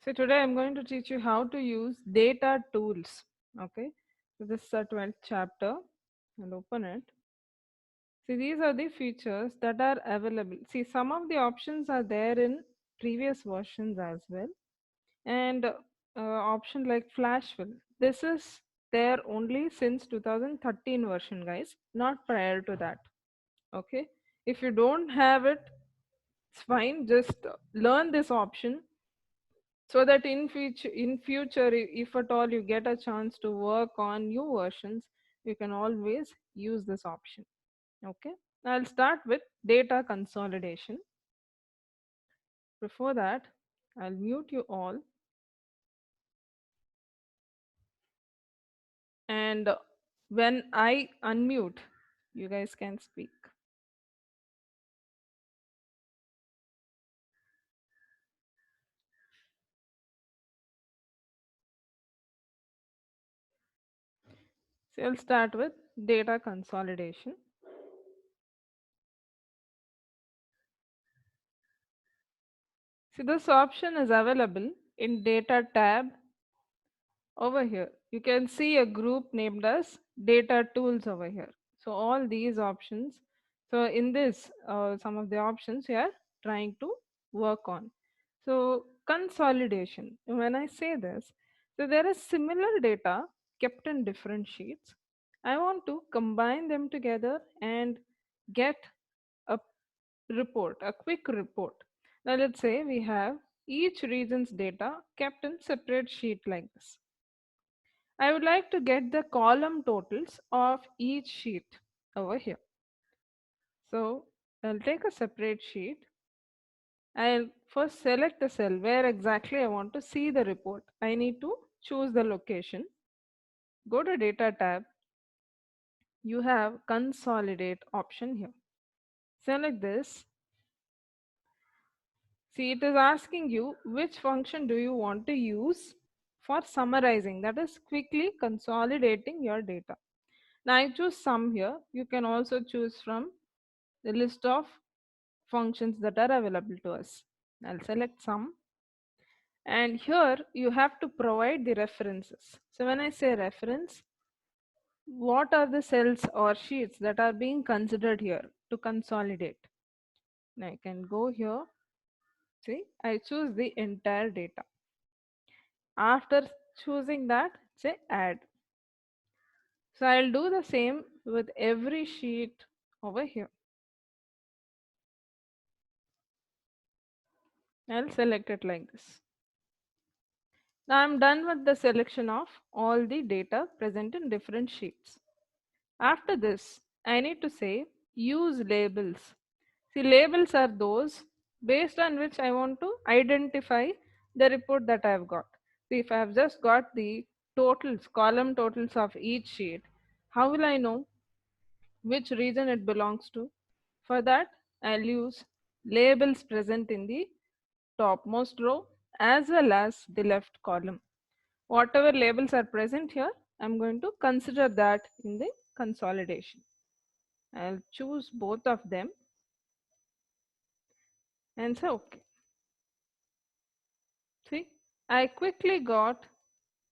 So today I'm going to teach you how to use data tools. Okay. So this is a 12th chapter. And open it. See, these are the features that are available. See, some of the options are there in previous versions as well. And option like flash fill. This is there only since 2013 version, guys, not prior to that. Okay. If you don't have it, it's fine. Just learn this option so that in future if at all you get a chance to work on new versions, you can always use this option. Okay, I'll start with data consolidation. Before that, I'll mute you all, and when I unmute, you guys can speak. So I'll start with data consolidation. See, this option is available in data tab. Over here, you can see a group named as data tools over here. So all these options. So in this, some of the options we are trying to work on. So consolidation. When I say this, so there is similar data kept in different sheets. I want to combine them together and get a report, a quick report. Now let's say we have each region's data kept in separate sheet like this. I would like to get the column totals of each sheet over here. So I'll take a separate sheet. I'll first select the cell where exactly I want to see the report. I need to choose the location. Go to data tab. You have consolidate option here. Select this. See, it is asking you which function do you want to use for summarizing, that is quickly consolidating your data. Now I choose sum here. You can also choose from the list of functions that are available to us. I'll select sum, and here you have to provide the references. So when I say reference, what are the cells or sheets that are being considered here to consolidate? Now I can go here. See, I choose the entire data. After choosing that, say add. So I'll do the same with every sheet over here. I'll select it like this. Now I'm done with the selection of all the data present in different sheets. After this, I need to say use labels. See, labels are those based on which I want to identify the report that I've got. See, if I've just got the totals, column totals of each sheet, how will I know which region it belongs to? For that, I'll use labels present in the topmost row as well as the left column. Whatever labels are present here, I'm going to consider that in the consolidation. I'll choose both of them and say OK. See, I quickly got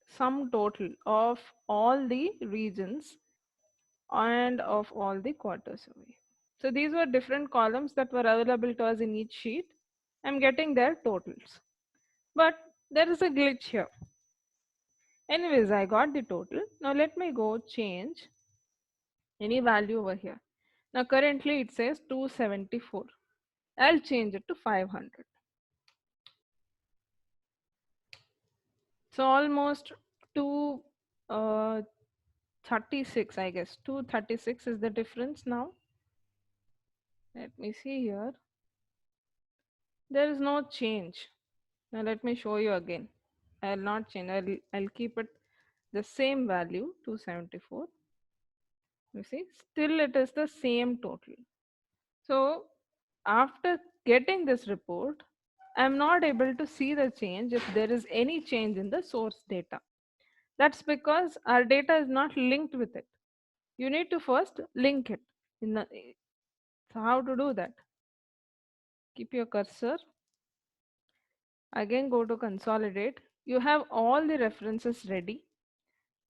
sum total of all the regions and of all the quarters away. So these were different columns that were available to us in each sheet. I'm getting their totals. But there is a glitch here. Anyways, I got the total. Now let me go change any value over here. Now currently it says 274. I'll change it to 500. So almost 236, I guess. 236 is the difference now. Let me see here. There is no change. Now let me show you again. I'll not change. I'll keep it the same value 274. You see, still it is the same total. So after getting this report, I'm not able to see the change if there is any change in the source data. That's because our data is not linked with it. You need to first link it. So how to do that? Keep your cursor Again, go to consolidate. You have all the references ready.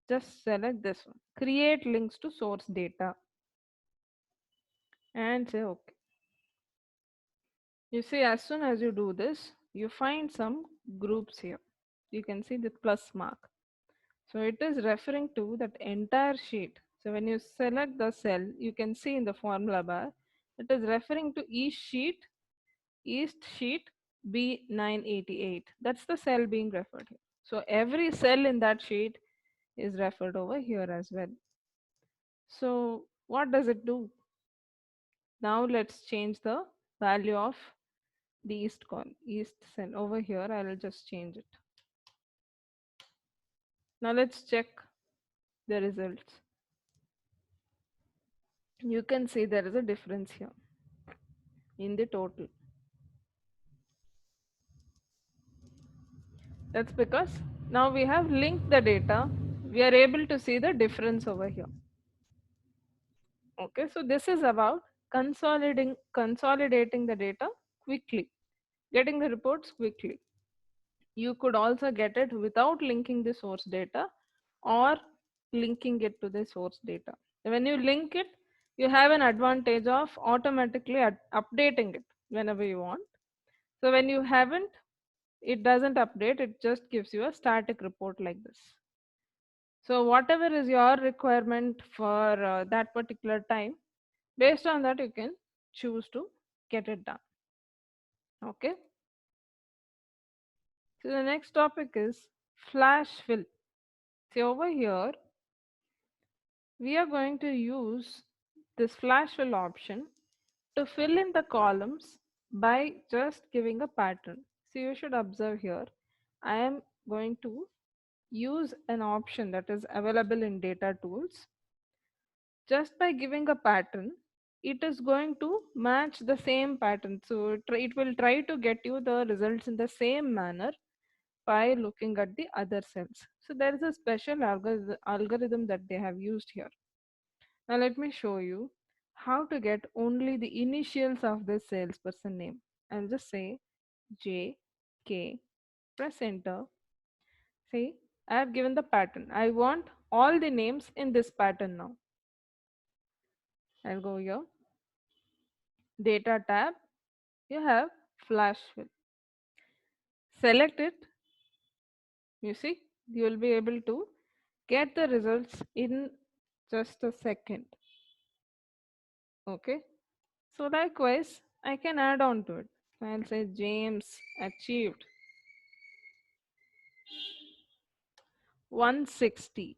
Just select this one. Create links to source data and say OK. You see, as soon as you do this, you find some groups here. You can see the plus mark. So it is referring to that entire sheet. So when you select the cell, you can see in the formula bar, it is referring to East sheet B988. That's the cell being referred here. So every cell in that sheet is referred over here as well. So what does it do? Now let's change the value of the east cell over here. I'll just change it. Now let's check the results. You can see there is a difference here in the total. That's because now we have linked the data. We are able to see the difference over here. Okay, so this is about consolidating the data quickly, getting the reports quickly. You could also get it without linking the source data or linking it to the source data. When you link it, you have an advantage of automatically updating it whenever you want. So when you haven't, it doesn't update, it just gives you a static report like this. So whatever is your requirement for that particular time, based on that you can choose to get it done. Okay. So the next topic is flash fill. See over here, we are going to use this flash fill option to fill in the columns by just giving a pattern. So you should observe here, I am going to use an option that is available in data tools. Just by giving a pattern, it is going to match the same pattern. So it will try to get you the results in the same manner by looking at the other cells. So there is a special algorithm that they have used here. Now let me show you how to get only the initials of the salesperson name. I'll just say J, K, press enter. See, I have given the pattern. I want all the names in this pattern now. I'll go here, data tab, you have flash fill. Select it, you see, you will be able to get the results in just a second. Okay, so likewise, I can add on to it. So I'll say James achieved 160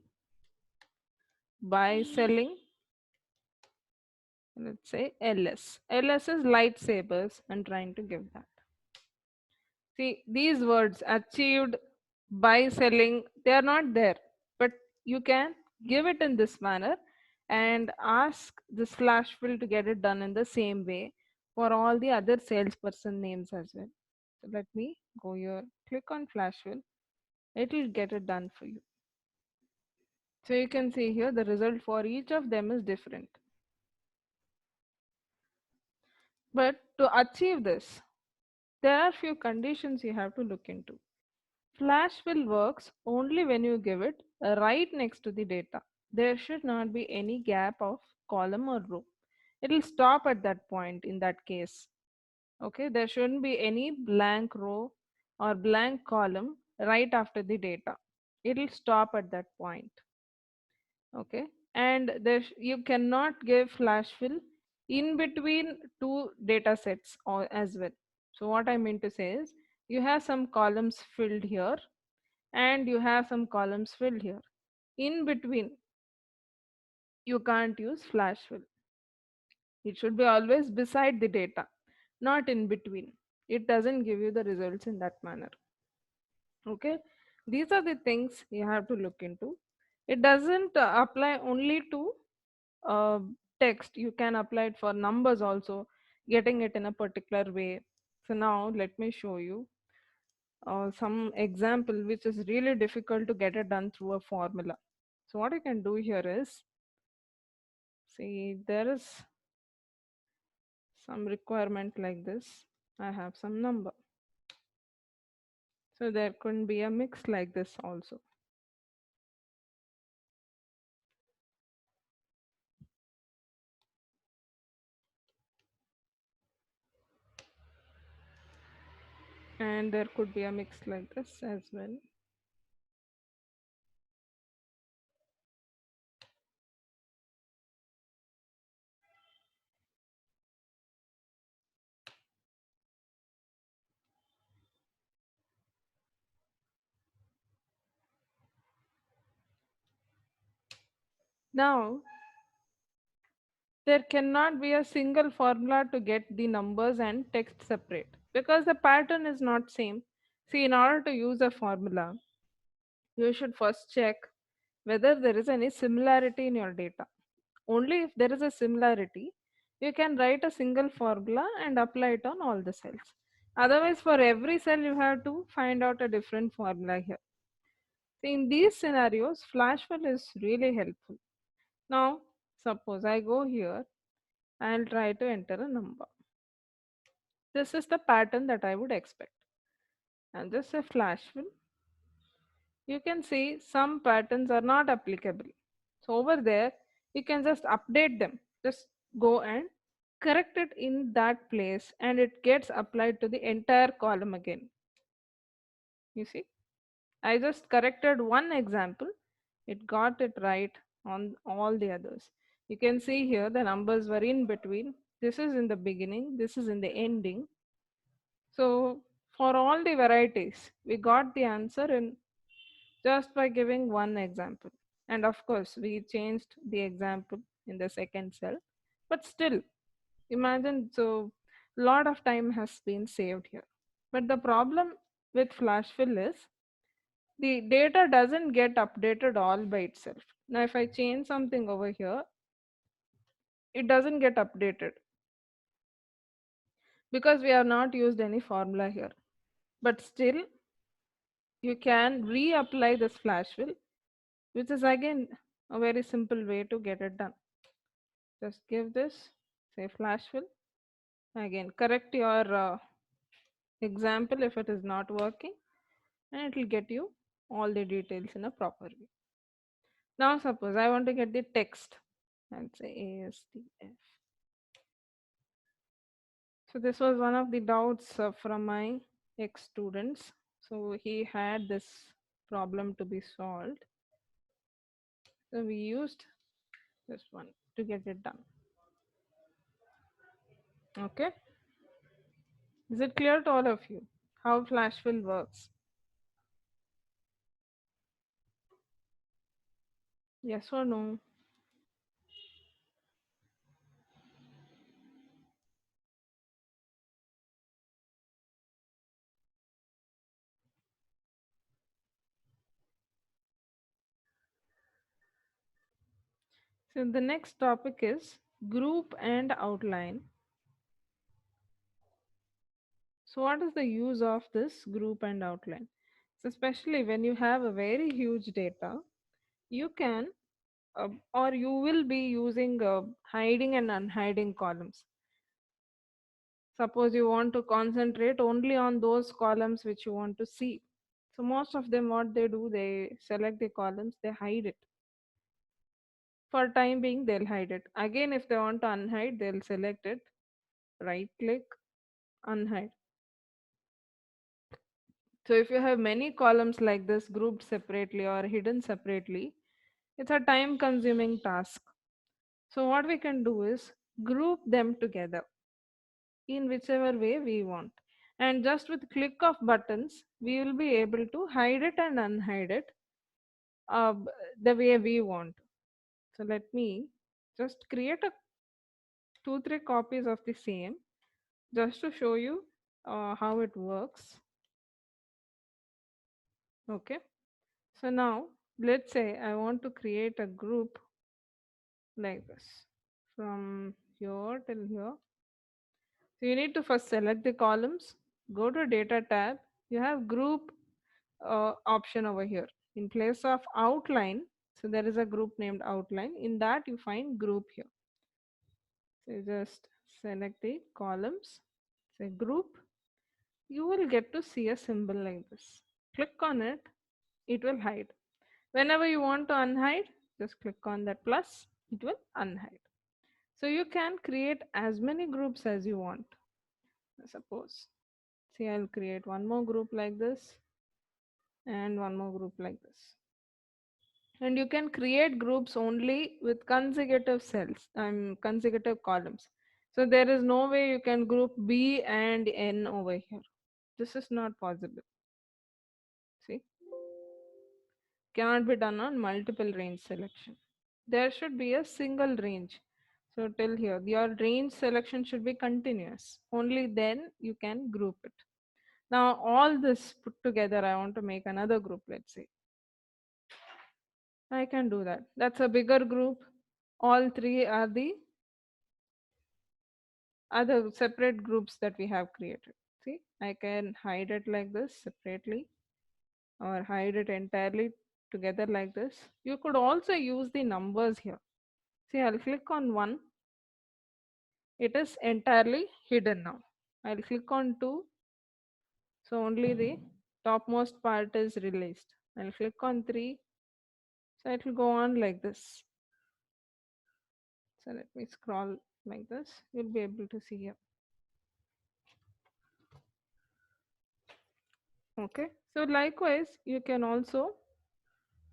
by selling, let's say LS. LS is lightsabers and trying to give that. See, these words achieved by selling, they are not there, but you can give it in this manner and ask this flash fill to get it done in the same way for all the other salesperson names as well. So let me go here, click on flash fill, it will get it done for you. So you can see here the result for each of them is different. But to achieve this, there are few conditions you have to look into. Flash fill works only when you give it right next to the data. There should not be any gap of column or row. It will stop at that point in that case. Okay, there shouldn't be any blank row or blank column right after the data. It will stop at that point. Okay, and you cannot give flash fill in between two data sets or as well. So what I mean to say is you have some columns filled here and you have some columns filled here. In between, you can't use flash fill. It should be always beside the data, not in between. It doesn't give you the results in that manner. Okay, these are the things you have to look into. It doesn't apply only to uh, text. You can apply it for numbers also, getting it in a particular way. So now let me show you some example which is really difficult to get it done through a formula. So what you can do here is, see, there is some requirement like this. I have some number. So there could be a mix like this also. And there could be a mix like this as well. Now, there cannot be a single formula to get the numbers and text separate because the pattern is not same. See, in order to use a formula, you should first check whether there is any similarity in your data. Only if there is a similarity, you can write a single formula and apply it on all the cells. Otherwise, for every cell, you have to find out a different formula here. So in these scenarios, Flashfill is really helpful. Now, suppose I go here, I'll try to enter a number. This is the pattern that I would expect. And just a Flashfill, you can see some patterns are not applicable. So over there, you can just update them. Just go and correct it in that place and it gets applied to the entire column again. You see, I just corrected one example. It got it right on all the others. You can see here the numbers were in between. This is in the beginning, this is in the ending. So for all the varieties, we got the answer in just by giving one example. And of course, we changed the example in the second cell. But still, imagine, so lot of time has been saved here. But the problem with Flashfill is the data doesn't get updated all by itself. Now, if I change something over here, it doesn't get updated because we have not used any formula here. But still, you can reapply this Flashfill, which is again a very simple way to get it done. Just give this, say Flashfill. Again, correct your example if it is not working, and it will get you all the details in a proper way. Now, suppose I want to get the text and say ASDF. So, this was one of the doubts from my ex students. So, he had this problem to be solved. So, we used this one to get it done. Okay. Is it clear to all of you how Flashfill works? Yes or no? So, the next topic is group and outline. So, what is the use of this group and outline? So, especially when you have a very huge data, you can or you will be using hiding and unhiding columns. Suppose you want to concentrate only on those columns which you want to see. So, most of them, what they do, they select the columns, they hide it. For time being, they'll hide it. Again, if they want to unhide, they'll select it, right click, unhide. So if you have many columns like this grouped separately or hidden separately, it's a time consuming task. So what we can do is group them together in whichever way we want. And just with click of buttons, we will be able to hide it and unhide it the way we want. So let me just create a 2 3 copies of the same just to show you how it works. Okay. So now let's say I want to create a group like this from here till here. So you need to first select the columns, go to data tab. You have group option over here. In place of outline, so there is a group named outline. In that you find group here. So you just select the columns, say group. you will get to see a symbol like this. Click on it, it will hide. Whenever you want to unhide, just click on that plus, it will unhide. So you can create as many groups as you want. Suppose, see, I'll create one more group like this and one more group like this. And you can create groups only with consecutive cells and consecutive columns. So there is no way you can group B and N over here. This is not possible. See, cannot be done on multiple range selection. There should be a single range. So till here, your range selection should be continuous. Only then you can group it. Now all this put together, I want to make another group, let's say. I can do that. That's a bigger group. All three are the other separate groups that we have created. See, I can hide it like this separately or hide it entirely together like this. You could also use the numbers here. See, I'll click on one. It is entirely hidden now. I'll click on two. So only the topmost part is released. I'll click on three. So it will go on like this. So let me scroll like this. You'll be able to see here. Okay. So likewise, you can also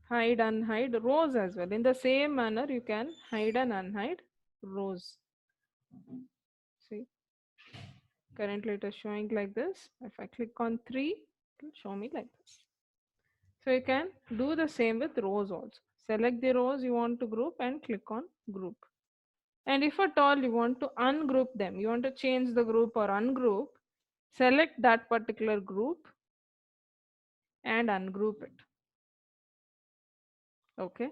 hide unhide rows as well. In the same manner, you can hide and unhide rows. See, currently it is showing like this. If I click on 3, it will show me like this. So you can do the same with rows also. Select the rows you want to group and click on group. And if at all you want to ungroup them, you want to change the group or ungroup, select that particular group and ungroup it. Okay.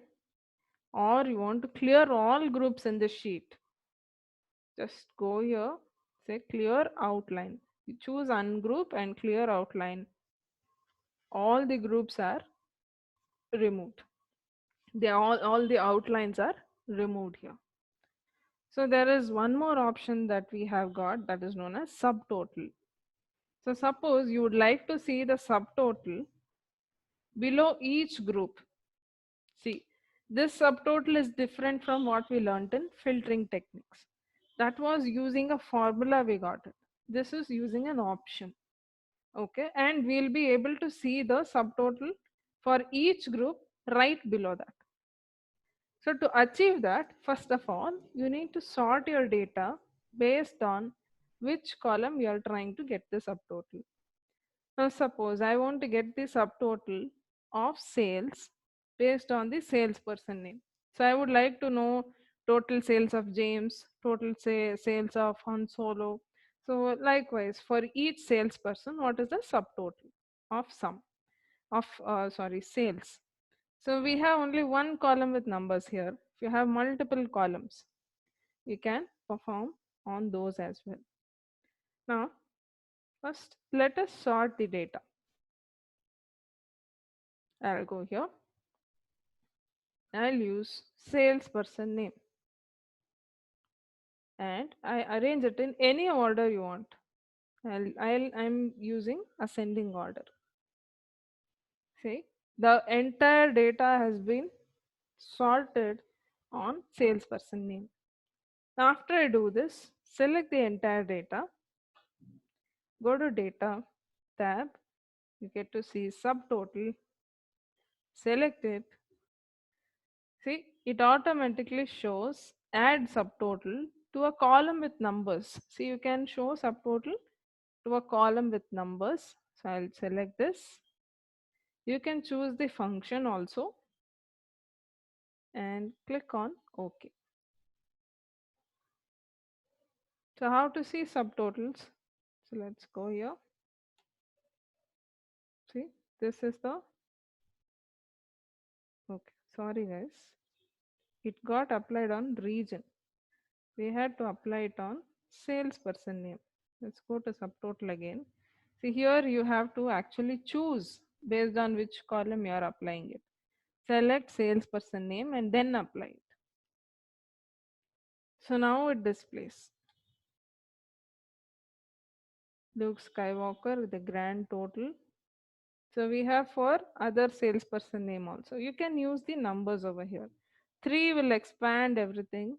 Or you want to clear all groups in the sheet. Just go here, say clear outline. You choose ungroup and clear outline. All the groups are removed. All the outlines are removed here. So there is one more option that we have got, that is known as subtotal. So suppose you would like to see the subtotal below each group. See, this subtotal is different from what we learnt in filtering techniques. That was using a formula we got it. This is using an option. Okay, and we'll be able to see the subtotal for each group right below that. So to achieve that, first of all, you need to sort your data based on which column you are trying to get the subtotal. Now suppose I want to get the subtotal of sales based on the salesperson name. So I would like to know total sales of James, total sales of Han Solo. So likewise, for each salesperson, what is the subtotal of sum of sales? So we have only one column with numbers here. If you have multiple columns, you can perform on those as well. Now, first let us sort the data. I'll go here. I'll use salesperson name and I arrange it in any order you want. I'm using ascending order. See, the entire data has been sorted on salesperson name. Now after I do this, select the entire data, go to data tab, you get to see subtotal, select it. See, it automatically shows add subtotal to a column with numbers. See, you can show subtotal to a column with numbers. So I'll select this. You can choose the function also and click on OK. So how to see subtotals? So let's go here. See, this is the okay. Sorry guys, it got applied on region. We had to apply it on salesperson name. Let's go to subtotal again. See, here you have to actually choose based on which column you are applying it. Select salesperson name and then apply it. So now it displays. Luke Skywalker, the grand total. So we have for other salesperson name also. You can use the numbers over here. 3 will expand everything.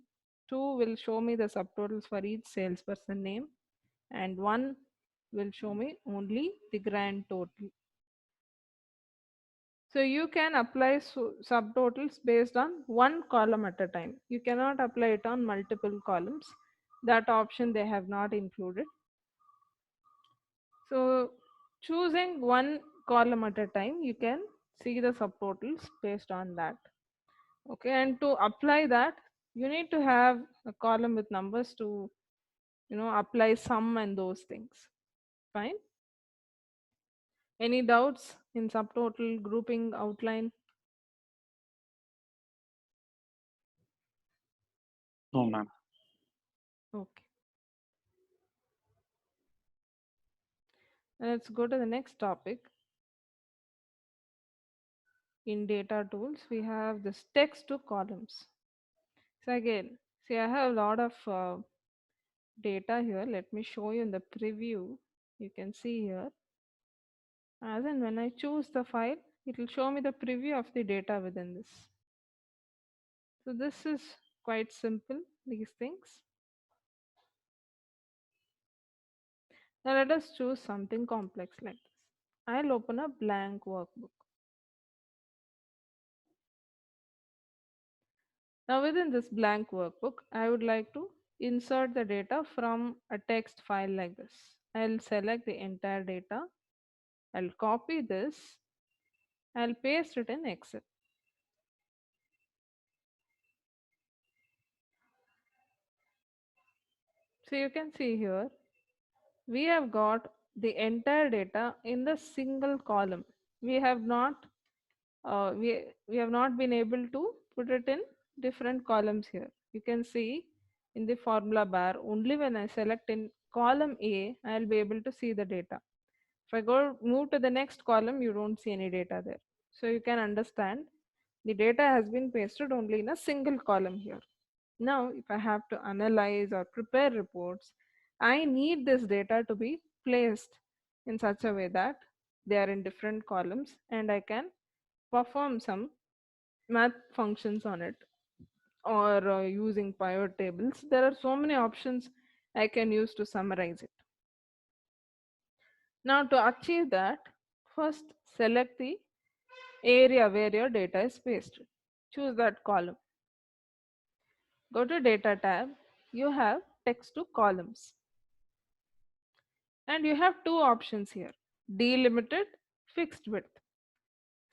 2 will show me the subtotals for each salesperson name. And 1 will show me only the grand total. So you can apply subtotals based on one column at a time. You cannot apply it on multiple columns. That option they have not included. So choosing one column at a time, you can see the subtotals based on that. Okay, and to apply that, you need to have a column with numbers to apply sum and those things. Fine. Any doubts in subtotal grouping outline? No, ma'am. Okay. Let's go to the next topic. In data tools, we have this text to columns. So again, see, I have a lot of data here. Let me show you in the preview. You can see here, as and when I choose the file, it will show me the preview of the data within this. So this is quite simple, these things. Now let us choose something complex like this. I'll open a blank workbook. Now within this blank workbook, I would like to insert the data from a text file like this. I'll select the entire data. I'll copy this. I'll paste it in Excel. So you can see here, we have got the entire data in the single column. We have not we have not been able to put it in different columns here. You can see in the formula bar, only when I select in column A, I'll be able to see the data. If I go move to the next column, you don't see any data there. So you can understand the data has been pasted only in a single column here. Now, if I have to analyze or prepare reports, I need this data to be placed in such a way that they are in different columns and I can perform some math functions on it, or using pivot tables. There are so many options I can use to summarize it. Now, to achieve that, first select the area where your data is pasted. Choose that column. Go to Data tab. You have text to columns. And you have two options here: delimited, fixed width.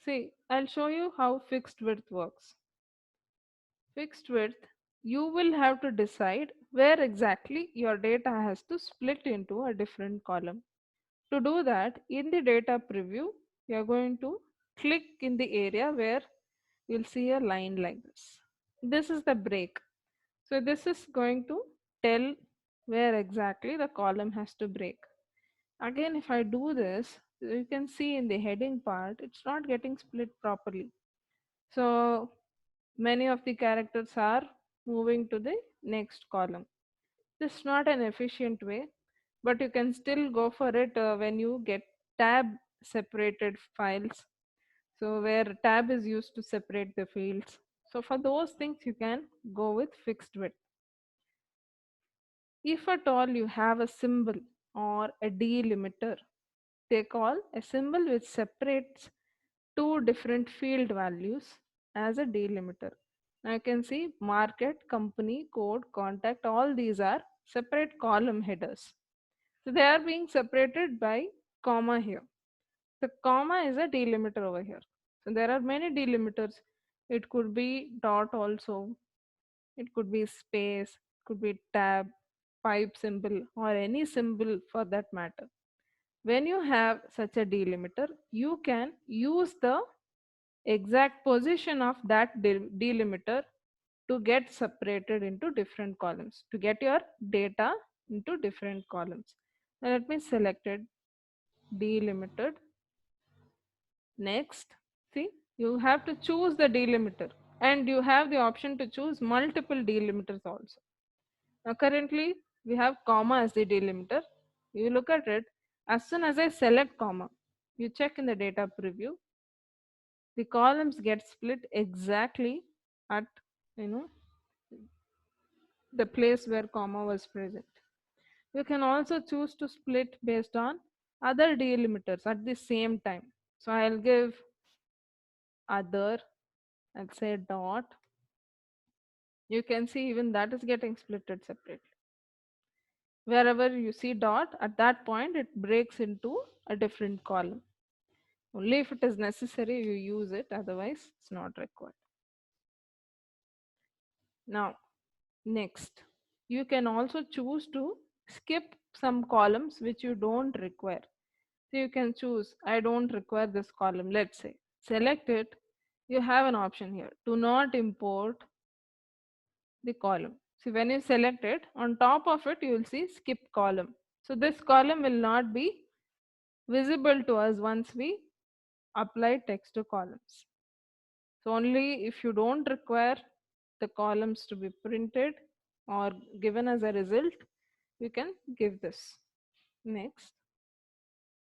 See, I'll show you how fixed width works. Fixed width, you will have to decide where exactly your data has to split into a different column. To do that, in the data preview, you are going to click in the area where you'll see a line like this. This is the break. So this is going to tell where exactly the column has to break. Again, if I do this, you can see in the heading part, it's not getting split properly. So many of the characters are moving to the next column. This is not an efficient way, but you can still go for it when you get tab separated files. So where tab is used to separate the fields. So for those things, you can go with fixed width. If at all you have a symbol or a delimiter, they call a symbol which separates two different field values as a delimiter. Now you can see market, company, code, contact, all these are separate column headers. So they are being separated by comma here. The comma is a delimiter over here. So there are many delimiters. It could be dot also, it could be space, could be tab, pipe symbol, or any symbol for that matter. When you have such a delimiter, you can use the exact position of that delimiter to get separated into different columns, to get your data into different columns. Now let me select it, delimited. Next, see, you have to choose the delimiter, and you have the option to choose multiple delimiters also. Now currently we have comma as the delimiter. You look at it, As soon as I select comma, you check in the data preview, the columns get split exactly at, you know, the place where comma was present. You can also choose to split based on other delimiters at the same time. So I'll give other, I'll say dot. You can see even that is getting splitted separately. Wherever you see dot, at that point it breaks into a different column. Only if it is necessary you use it, otherwise it's not required. Now, next, you can also choose to skip some columns which you don't require. So you can choose, I don't require this column, let's say. Select it. You have an option here. Do not import the column. See, when you select it, on top of it, you will see skip column. So this column will not be visible to us once we apply text to columns. So only if you don't require the columns to be printed or given as a result, you can give this. Next,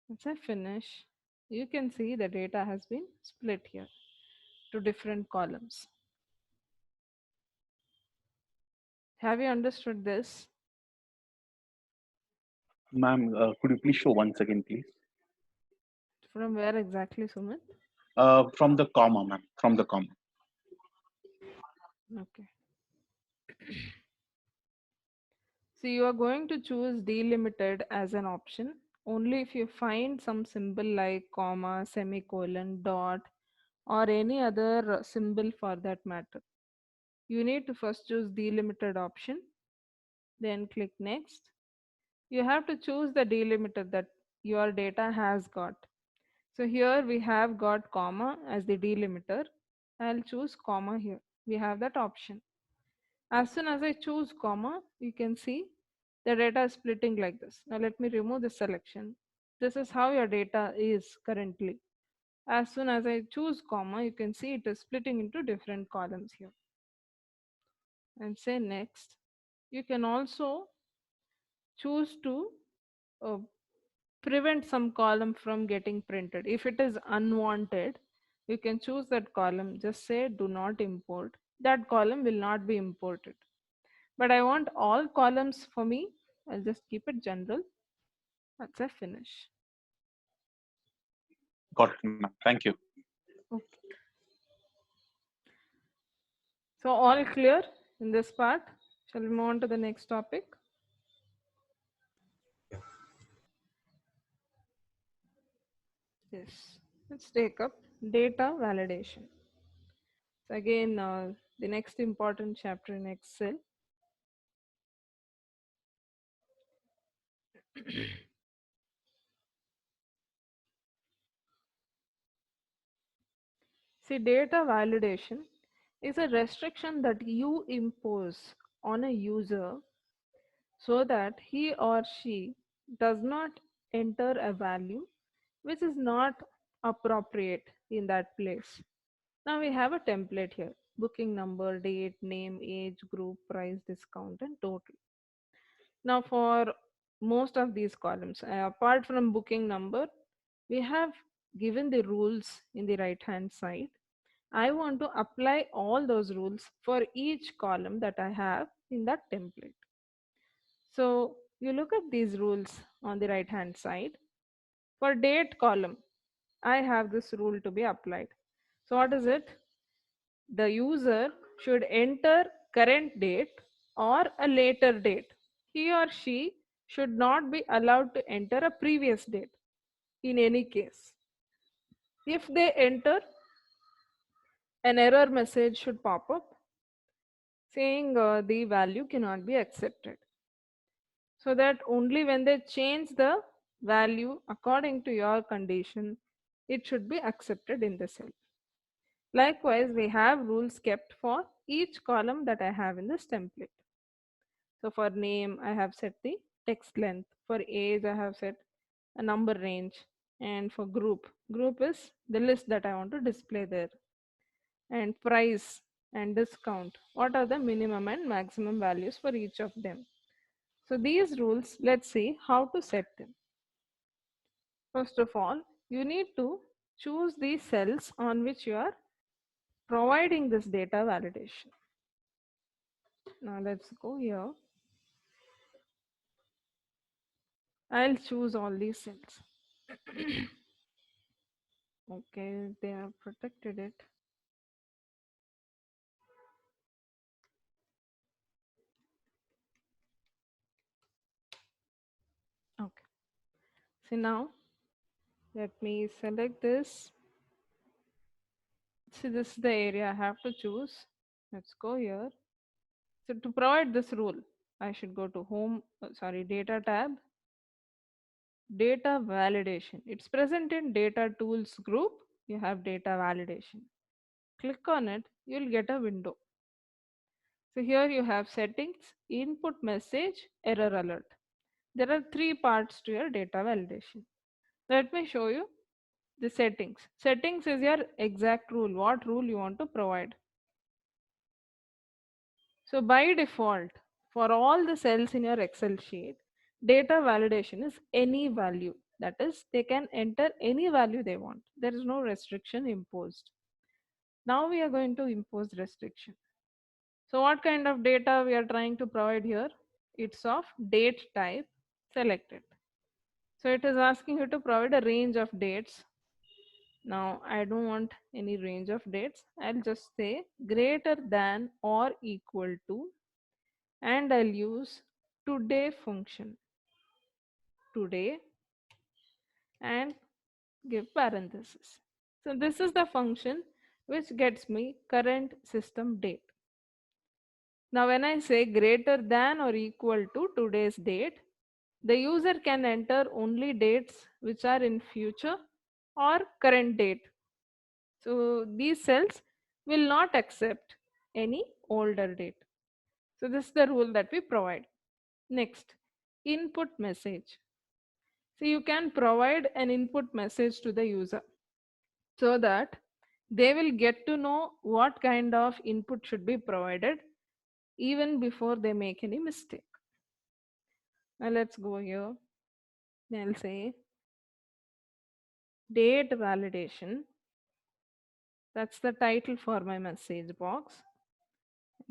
once I finish, you can see the data has been split here to different columns. Have you understood this? Ma'am, could you please show once again, please? From where exactly, Sumit? From the comma, ma'am. From the comma. Okay. So you are going to choose delimited as an option only if you find some symbol like comma, semicolon, dot, or any other symbol for that matter. You need to first choose delimited option, then click next. You have to choose the delimiter that your data has got. So here we have got comma as the delimiter. I'll choose comma here. We have that option. As soon as I choose comma, you can see the data is splitting like this. Now let me remove this selection. This is how your data is currently. As soon as I choose comma, you can see it is splitting into different columns here. And say next. You can also choose to uh, prevent some column from getting printed. If it is unwanted, you can choose that column. Just say do not import. That column will not be imported. But I want all columns for me. I'll just keep it general. That's a finish. Got it, ma'am. Thank you. Okay. So all clear in this part. Shall we move on to the next topic? Yes. Let's take up data validation. So again, the next important chapter in Excel. See, data validation is a restriction that you impose on a user so that he or she does not enter a value which is not appropriate in that place. Now we have a template here: booking number, date, name, age, group, price, discount, and total. Now, for most of these columns, apart from booking number, we have given the rules in the right hand side. I want to apply all those rules for each column that I have in that template. So you look at these rules on the right hand side. For date column, I have this rule to be applied. So what is it? The user should enter current date or a later date. He or she should not be allowed to enter a previous date in any case. If they enter, an error message should pop up saying the value cannot be accepted. So that only when they change the value according to your condition, it should be accepted in the cell. Likewise, we have rules kept for each column that I have in this template. So for name, I have set the text length. For age, I have set a number range. And for group is the list that I want to display there. And price and discount, what are the minimum and maximum values for each of them? So these rules, let's see how to set them. First of all, you need to choose the cells on which you are providing this data validation. Now let's go here. I'll choose all these cells. Okay, they have protected it. Okay. So now let me select this. See, this is the area I have to choose. Let's go here. So to provide this rule, I should go to data tab, data validation. It's present in data tools group. You have data validation. Click on it, you'll get a window. So here you have settings, input message, error alert. There are three parts to your data validation. Let me show you the settings. Settings is your exact rule, what rule you want to provide. So by default, for all the cells in your Excel sheet, data validation is any value. That is, they can enter any value they want. There is no restriction imposed. Now we are going to impose restriction. So what kind of data we are trying to provide here? It's of date type selected. So it is asking you to provide a range of dates. Now I don't want any range of dates. I'll just say greater than or equal to, and I'll use today function. Today, and give parenthesis. So this is the function which gets me current system date. Now when I say greater than or equal to today's date, the user can enter only dates which are in future or current date. So these cells will not accept any older date. So this is the rule that we provide. Next, input message. So you can provide an input message to the user so that they will get to know what kind of input should be provided even before they make any mistake. Now let's go here. I'll say date validation. That's the title for my message box.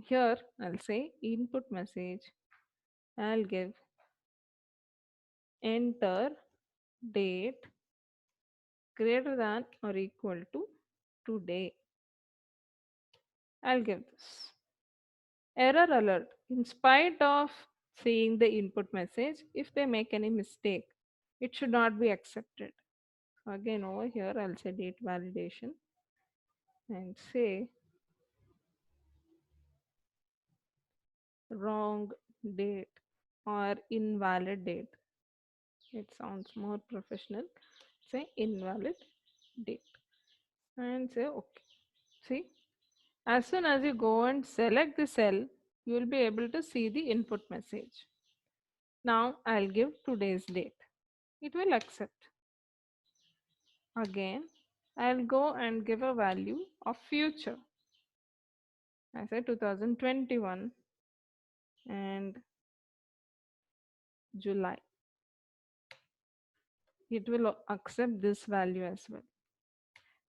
Here I'll say input message. I'll give enter date greater than or equal to today. I'll give this. Error alert. In spite of seeing the input message, if they make any mistake, it should not be accepted. So again over here I'll say date validation and say wrong date or invalid date. It sounds more professional. Say invalid date and say okay. See, as soon as you go and select the cell, you will be able to see the input message. Now I'll give today's date. It will accept. Again, I'll go and give a value of future. I say 2021 and July. It will accept this value as well.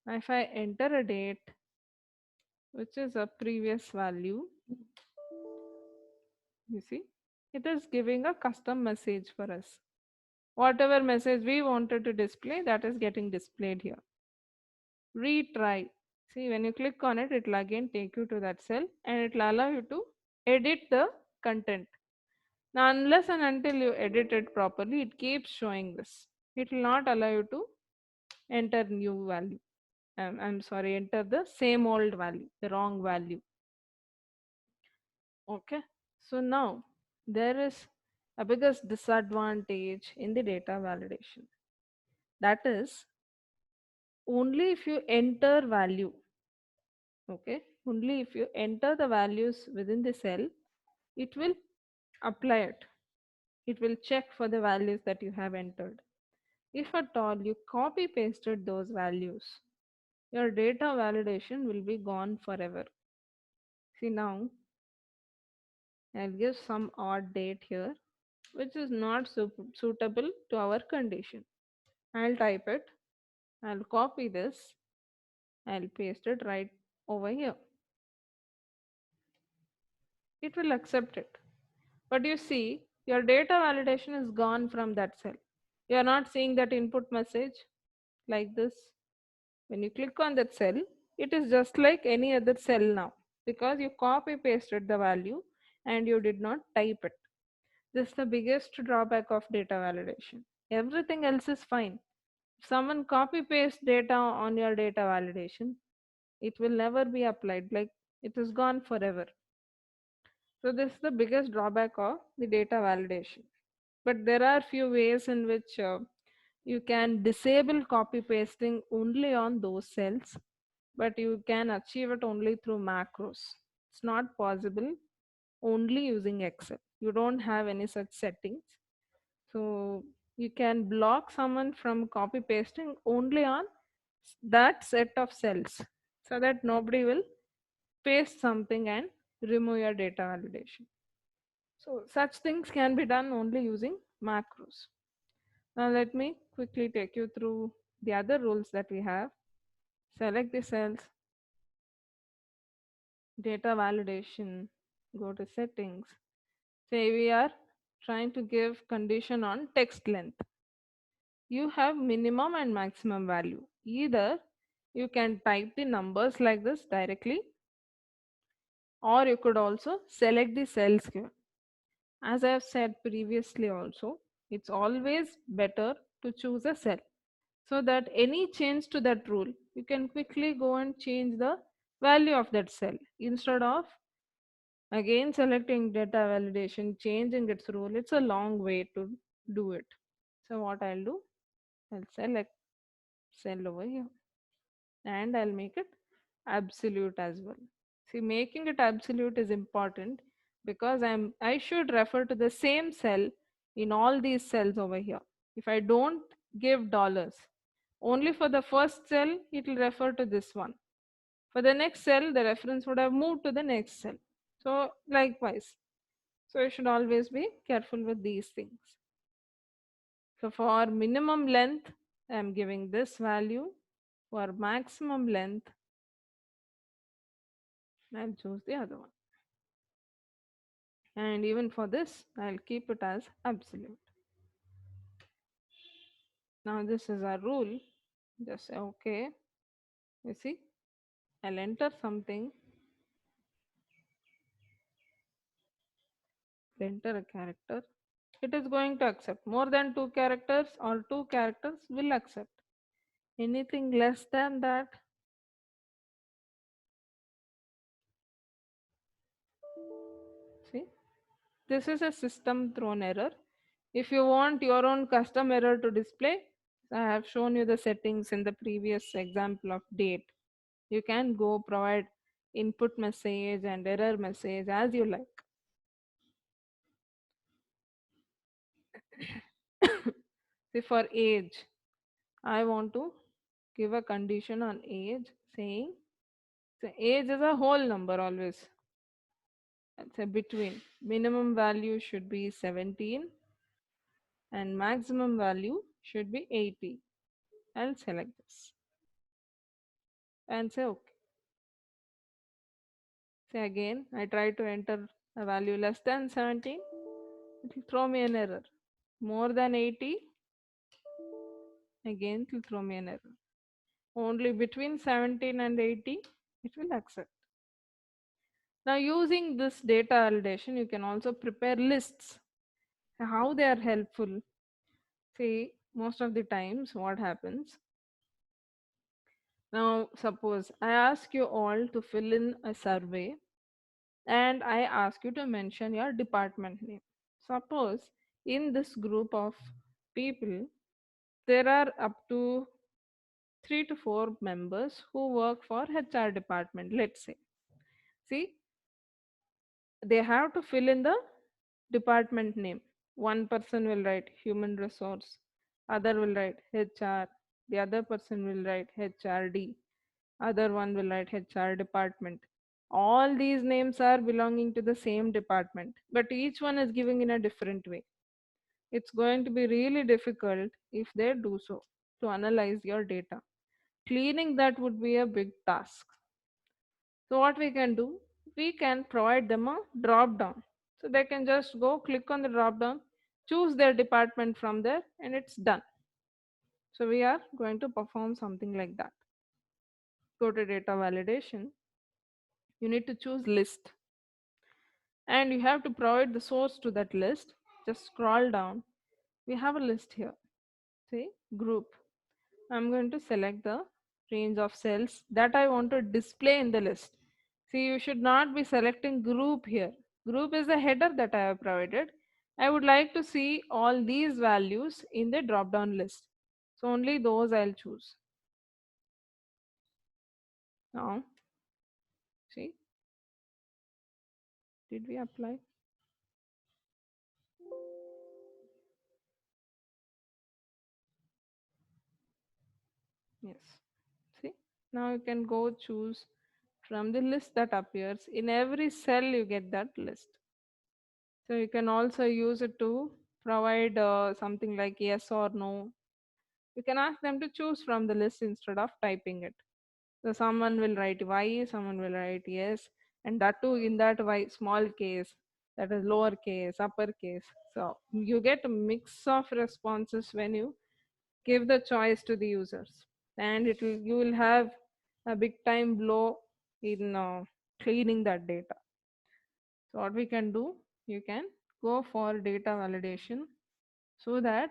Now if I enter a date which is a previous value, you see, it is giving a custom message for us. Whatever message we wanted to display, that is getting displayed here. Retry. See, when you click on it, it will again take you to that cell and it will allow you to edit the content. Now, unless and until you edit it properly, it keeps showing this. It will not allow you to enter new value. I'm sorry, enter the same old value, the wrong value. Okay. So now there is a biggest disadvantage in the data validation. That is only if you enter value. Okay. Only if you enter the values within the cell, it will apply it. It will check for the values that you have entered. If at all you copy pasted those values, your data validation will be gone forever. See now, I'll give some odd date here, which is not suitable to our condition. I'll type it, I'll copy this, I'll paste it right over here. It will accept it. But you see, your data validation is gone from that cell. You are not seeing that input message like this. When you click on that cell, it is just like any other cell now because you copy pasted the value and you did not type it. This is the biggest drawback of data validation. Everything else is fine. If someone copy paste data on your data validation, it will never be applied, like it is gone forever. So this is the biggest drawback of the data validation. But there are few ways in which you can disable copy pasting only on those cells, but you can achieve it only through macros. It's not possible only using Excel. You don't have any such settings. So you can block someone from copy pasting only on that set of cells so that nobody will paste something and remove your data validation. So such things can be done only using macros. Now let me quickly take you through the other rules that we have. Select the cells, data validation, go to settings. Say we are trying to give condition on text length. You have minimum and maximum value. Either you can type the numbers like this directly, or you could also select the cells given. As I have said previously also, it's always better to choose a cell so that any change to that rule, you can quickly go and change the value of that cell instead of again selecting data validation, changing its rule. It's a long way to do it. So what I'll do, I'll select cell over here and I'll make it absolute as well. See, making it absolute is important because I should refer to the same cell in all these cells over here. If I don't give dollars, only for the first cell it will refer to this one. For the next cell, the reference would have moved to the next cell. So likewise. So you should always be careful with these things. So for minimum length, I am giving this value. For maximum length, I'll choose the other one. And even for this, I'll keep it as absolute. Now this is our rule. Just say okay. You see, I'll enter something, enter a character. It is going to accept. More than two characters or two characters will accept. Anything less than that, see, this is a system thrown error. If you want your own custom error to display, I have shown you the settings in the previous example of date. You can go provide input message and error message as you like. See, for age, I want to give a condition on age saying the age is a whole number always. Let's say between minimum value should be 17 and maximum value should be 80. I'll select this and say okay. Say again, I try to enter a value less than 17, it will throw me an error. More than 80, again it will throw me an error. Only between 17 and 80, it will accept. Now using this data validation, you can also prepare lists. How they are helpful. See, most of the times what happens, now suppose I ask you all to fill in a survey and I ask you to mention your department name. Suppose in this group of people, there are up to 3 to 4 members who work for HR department, let's say. See, they have to fill in the department name. One person will write human resource, other will write HR, the other person will write HRD, other one will write HR department. All these names are belonging to the same department, but each one is giving in a different way. It's going to be really difficult if they do so. to analyze your data. Cleaning that would be a big task. So what we can do, we can provide them a drop down. So they can just go click on the drop down, choose their department from there, and it's done. So we are going to perform something like that. Go to data validation. You need to choose list, and you have to provide the source to that list. Just scroll down. We have a list here. Say group. I'm going to select the range of cells that I want to display in the list. See, you should not be selecting group here. Group is the header that I have provided. I would like to see all these values in the drop down list. So only those I'll choose. Now, see, did we apply? Yes. See, now you can go choose from the list that appears. In every cell, you get that list. So you can also use it to provide something like yes or no. You can ask them to choose from the list instead of typing it. So someone will write Y, someone will write yes, and that too in that Y small case, that is lower case, upper case. So you get a mix of responses when you give the choice to the users, and it will you will have a big time blow in cleaning that data. So what we can do, you can go for data validation so that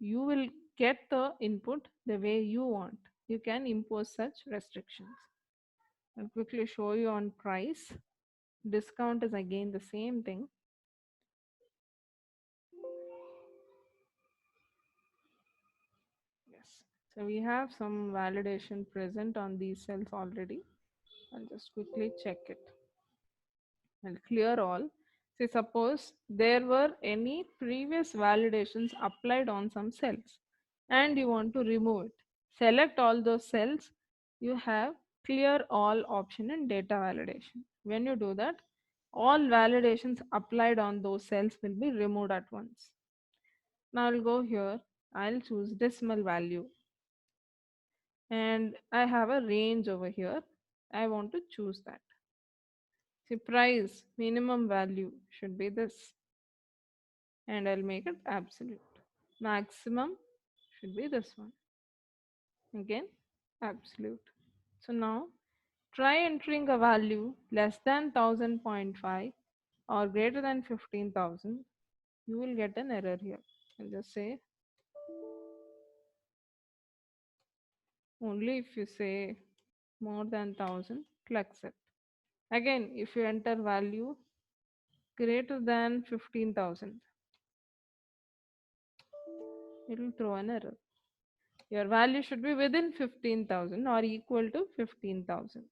you will get the input the way you want. You can impose such restrictions. I'll quickly show you on price. Discount is again the same thing. Yes. So we have some validation present on these cells already. I'll just quickly check it. I'll clear all. Say suppose there were any previous validations applied on some cells and you want to remove it. Select all those cells. You have clear all option in data validation. When you do that, all validations applied on those cells will be removed at once. Now I'll go here. I'll choose decimal value and I have a range over here. I want to choose that. See, price minimum value should be this, and I'll make it absolute. Maximum should be this one. Again, absolute. So now try entering a value less than 1000.5 or greater than 15,000. You will get an error here. I'll just say only if you say more than 1000, click accept. Again, if you enter value greater than 15,000, it will throw an error. Your value should be within 15,000 or equal to 15,000.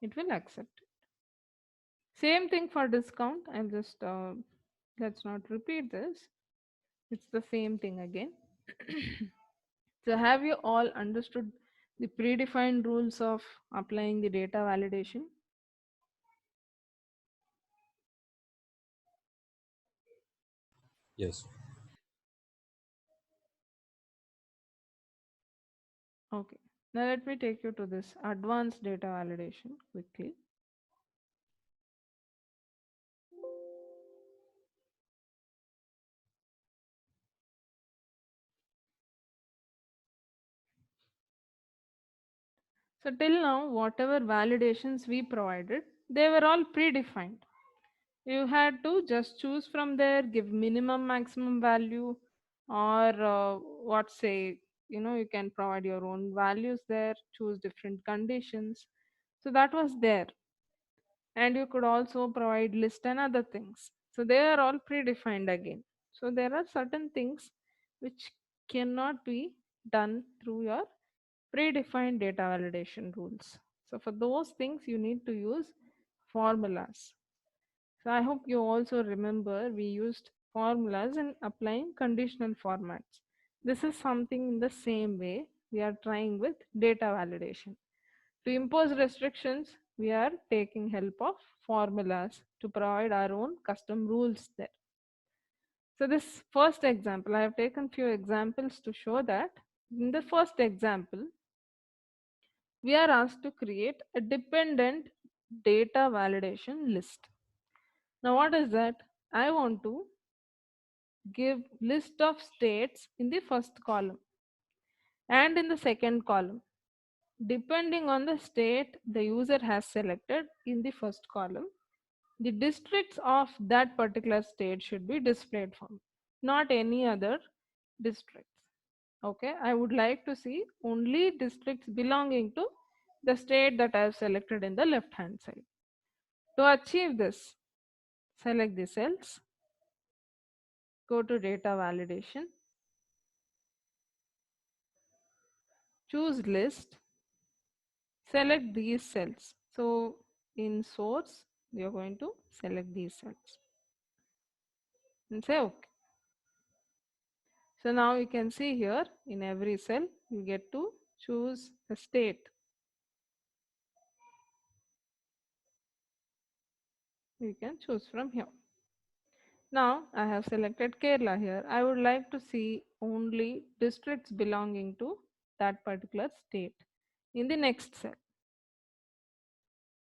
It will accept it. Same thing for discount. I'll just let's not repeat this. It's the same thing again. So have you all understood the predefined rules of applying the data validation? Yes. Okay. Now let me take you to this advanced data validation quickly. So till now, whatever validations we provided, they were all predefined. You had to just choose from there, give minimum, maximum value, or what say, you can provide your own values there, choose different conditions. So that was there. And you could also provide list and other things. So they are all predefined again. So there are certain things which cannot be done through your predefined data validation rules. So for those things, you need to use formulas. So I hope you also remember we used formulas in applying conditional formats. This is something in the same way we are trying with data validation. To impose restrictions, we are taking help of formulas to provide our own custom rules there. So this first example, I have taken few examples to show that in the first example, we are asked to create a dependent data validation list. Now what is that? I want to give list of states in the first column and in the second column, depending on the state the user has selected in the first column. The districts of that particular state should be displayed from, not any other districts. Okay, I would like to see only districts belonging to the state that I have selected in the left hand side. To achieve this, select the cells, go to data validation, choose list, select these cells. So in source, you're going to select these cells and say OK. So now you can see here in every cell, you get to choose a state. You can choose from here. Now I have selected Kerala here. I would like to see only districts belonging to that particular state in the next cell.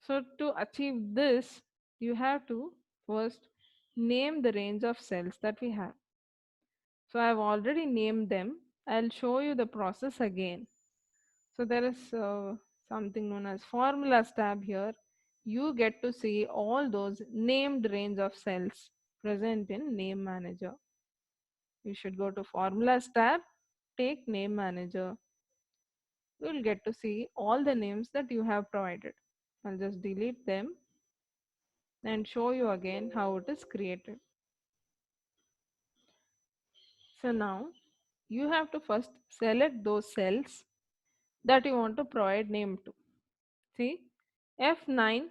So to achieve this, you have to first name the range of cells that we have. So I have already named them. I'll show you the process again. So there is something known as formulas tab here. You get to see all those named range of cells present in name manager. You should go to formulas tab, take name manager. You will get to see all the names that you have provided. I'll just delete them and show you again how it is created. So now you have to first select those cells that you want to provide name to. See, F9,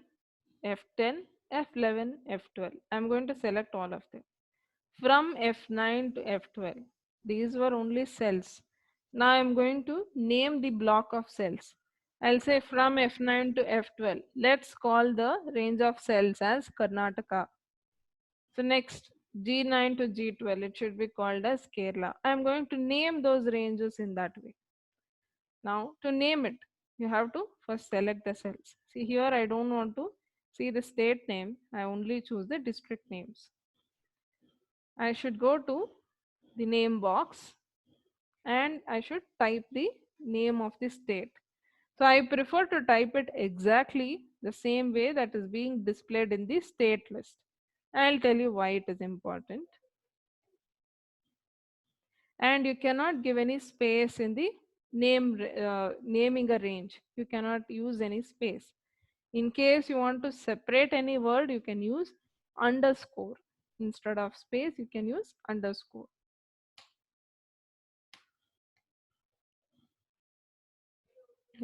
F10, F11, F12. I'm going to select all of them. From F9 to F12, these were only cells. Now I'm going to name the block of cells. I'll say from F9 to F12. Let's call the range of cells as Karnataka. So next, G9 to G12, it should be called as Kerala. I'm going to name those ranges in that way. Now to name it, you have to first select the cells. See here, I don't want to see the state name. I only choose the district names. I should go to the name box and I should type the name of the state. So I prefer to type it exactly the same way that is being displayed in the state list. I'll tell you why it is important. And you cannot give any space in the naming a range. You cannot use any space. In case you want to separate any word, you can use underscore. Instead of space, you can use underscore.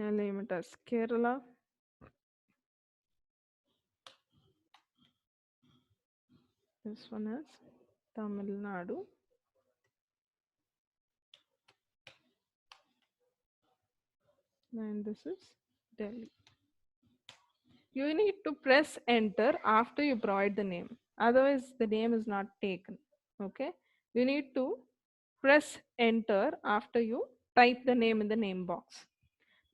I'll name it as Kerala. This one is Tamil Nadu. And this is Delhi. You need to press enter after you provide the name. Otherwise, the name is not taken. Okay. You need to press enter after you type the name in the name box.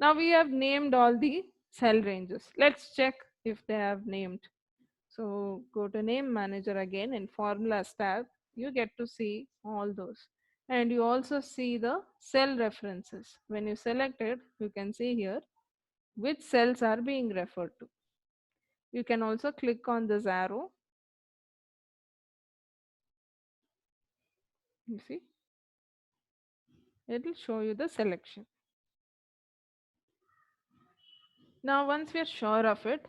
Now we have named all the cell ranges. Let's check if they have named. So go to name manager again in formulas tab. You get to see all those. And you also see the cell references. When you select it, you can see here which cells are being referred to. You can also click on this arrow. You see, it will show you the selection. Now, once we are sure of it,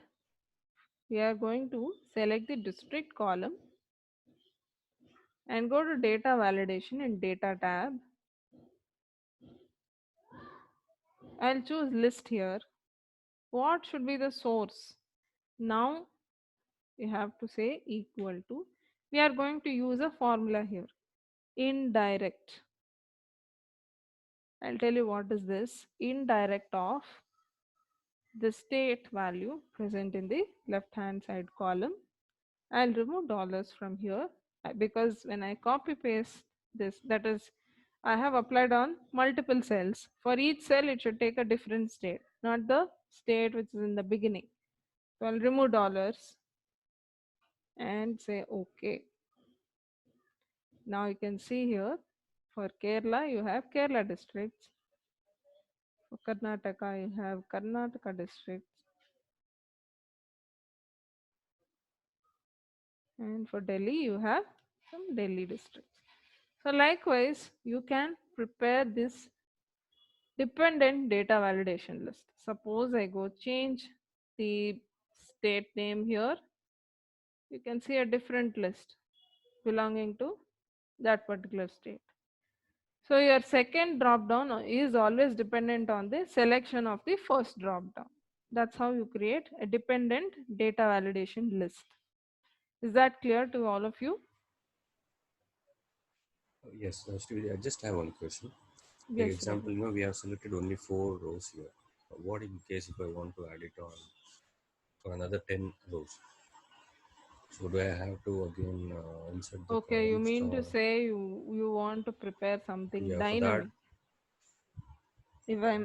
we are going to select the district column and go to data validation in data tab. I'll choose list here. What should be the source? Now you have to say equal to. We are going to use a formula here. Indirect. I'll tell you what is this. Indirect of the state value present in the left hand side column. I'll remove dollars from here because when I copy paste this, that is, I have applied on multiple cells. For each cell, it should take a different state, not the state which is in the beginning. So I'll remove dollars and say OK. Now you can see here for Kerala, you have Kerala districts. For Karnataka, you have Karnataka districts. And for Delhi, you have some Delhi districts. So likewise, you can prepare this dependent data validation list. Suppose I go change the state name here, you can see a different list belonging to that particular state. So your second drop down is always dependent on the selection of the first drop down. That's how you create a dependent data validation list. Is that clear to all of you? Yes, Steve, I just have one question. Like Yes, example, Ravi. we have selected only 4 rows here. What in case if I want to add it on for another 10 rows? So do I have to again insert the Okay, you columns mean to or say you want to prepare something yeah, for that, dynamic.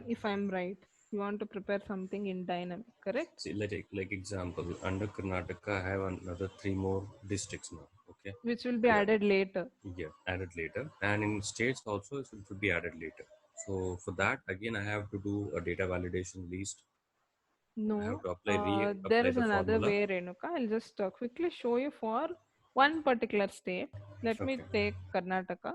If I'm right, you want to prepare something in dynamic, correct? see like example, under Karnataka, I have another 3 more districts now. Okay. Which will be Yeah. added later. Yeah, added later. And in states also, it should be added later. So for that, again, I have to do a data validation list. I have No, to there apply is the another formula. way, Renuka. I'll just quickly show you for one particular state. Let me Okay. take Karnataka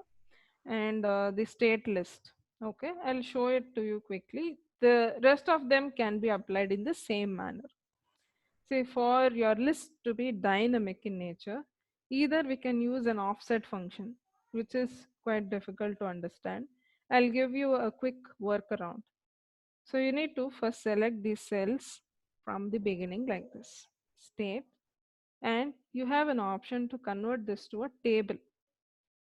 and the state list. Okay, I'll show it to you quickly. The rest of them can be applied in the same manner. Say for your list to be dynamic in nature, either we can use an offset function, which is quite difficult to understand. I'll give you a quick workaround. So you need to first select these cells from the beginning like this, state, and you have an option to convert this to a table.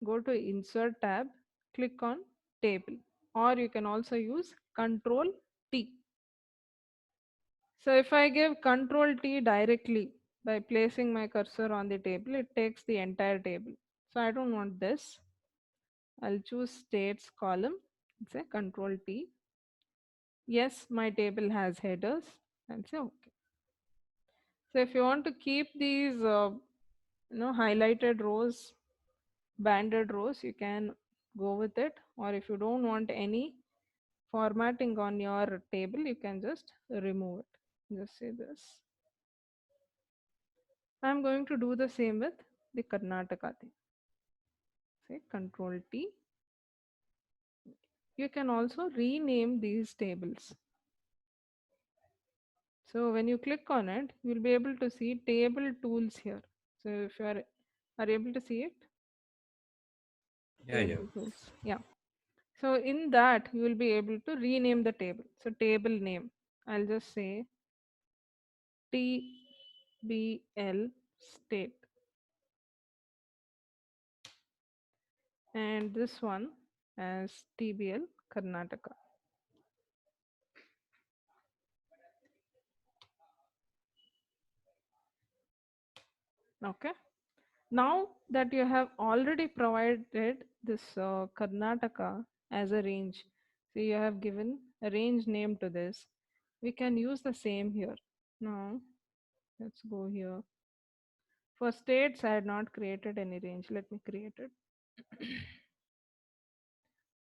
Go to Insert tab, click on Table, or you can also use Control T. So if I give Control T directly by placing my cursor on the table, it takes the entire table. So I don't want this. I'll choose States column, say Control T. Yes, my table has headers, and say OK. So if you want to keep these, highlighted rows, banded rows, you can go with it. Or if you don't want any formatting on your table, you can just remove it. Just say this. I'm going to do the same with the Karnataka thing. Say Control T. You can also rename these tables. So when you click on it, you'll be able to see table tools here. So if you are able to see it, Yeah, yeah. table tools. Yeah. So in that, you will be able to rename the table. So table name, I'll just say TBL state, and this one as TBL Karnataka. Okay. Now that you have already provided this Karnataka as a range, so you have given a range name to this, we can use the same here. Now let's go here. For states, I had not created any range. Let me create it.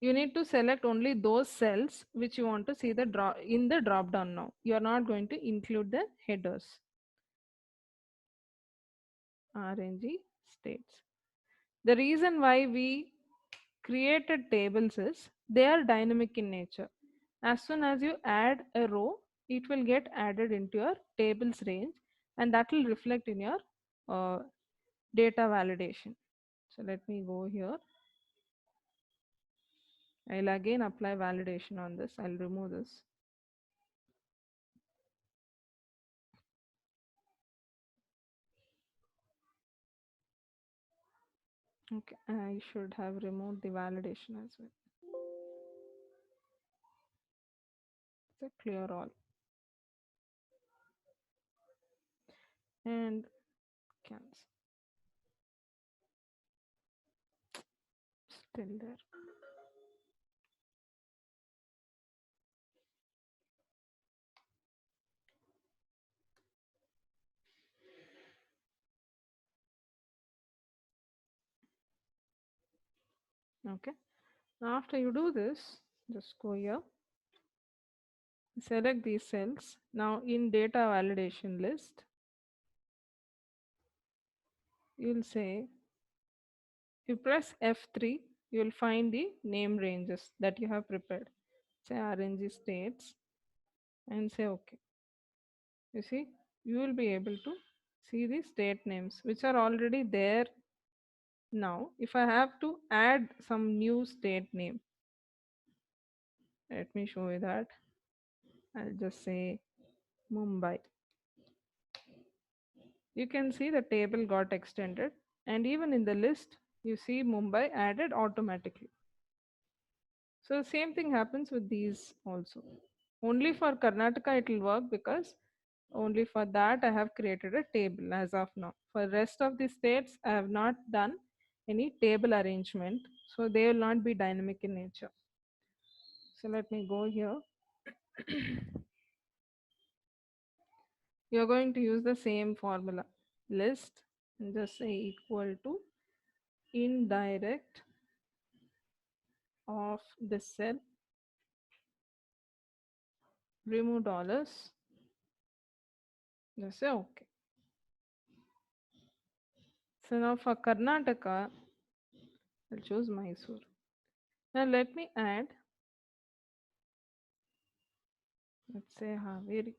You need to select only those cells which you want to see the drop in the drop down now. You are not going to include the headers. RNG states. The reason why we created tables is they are dynamic in nature. As soon as you add a row, it will get added into your tables range, and that will reflect in your uh, data validation. So let me go here. I'll again apply validation on this. I'll remove this. Okay, I should have removed the validation as well. So clear all and cancel. Till there. Okay. Now after you do this, just go here, select these cells. Now in data validation list, you'll say, you press F3, you'll find the name ranges that you have prepared. Say RNG states and say OK. You see, you will be able to see the state names which are already there. Now, if I have to add some new state name, let me show you that. I'll just say Mumbai. You can see the table got extended, and even in the list, you see Mumbai added automatically. So, the same thing happens with these also. Only for Karnataka it will work because only for that I have created a table as of now. For rest of the states, I have not done any table arrangement, so they will not be dynamic in nature. So let me go here. You're going to use the same formula. List and just say equal to indirect of this cell, remove dollars, just say okay. So now for Karnataka, I'll choose Mysore. Now let me add, let's say Haveri.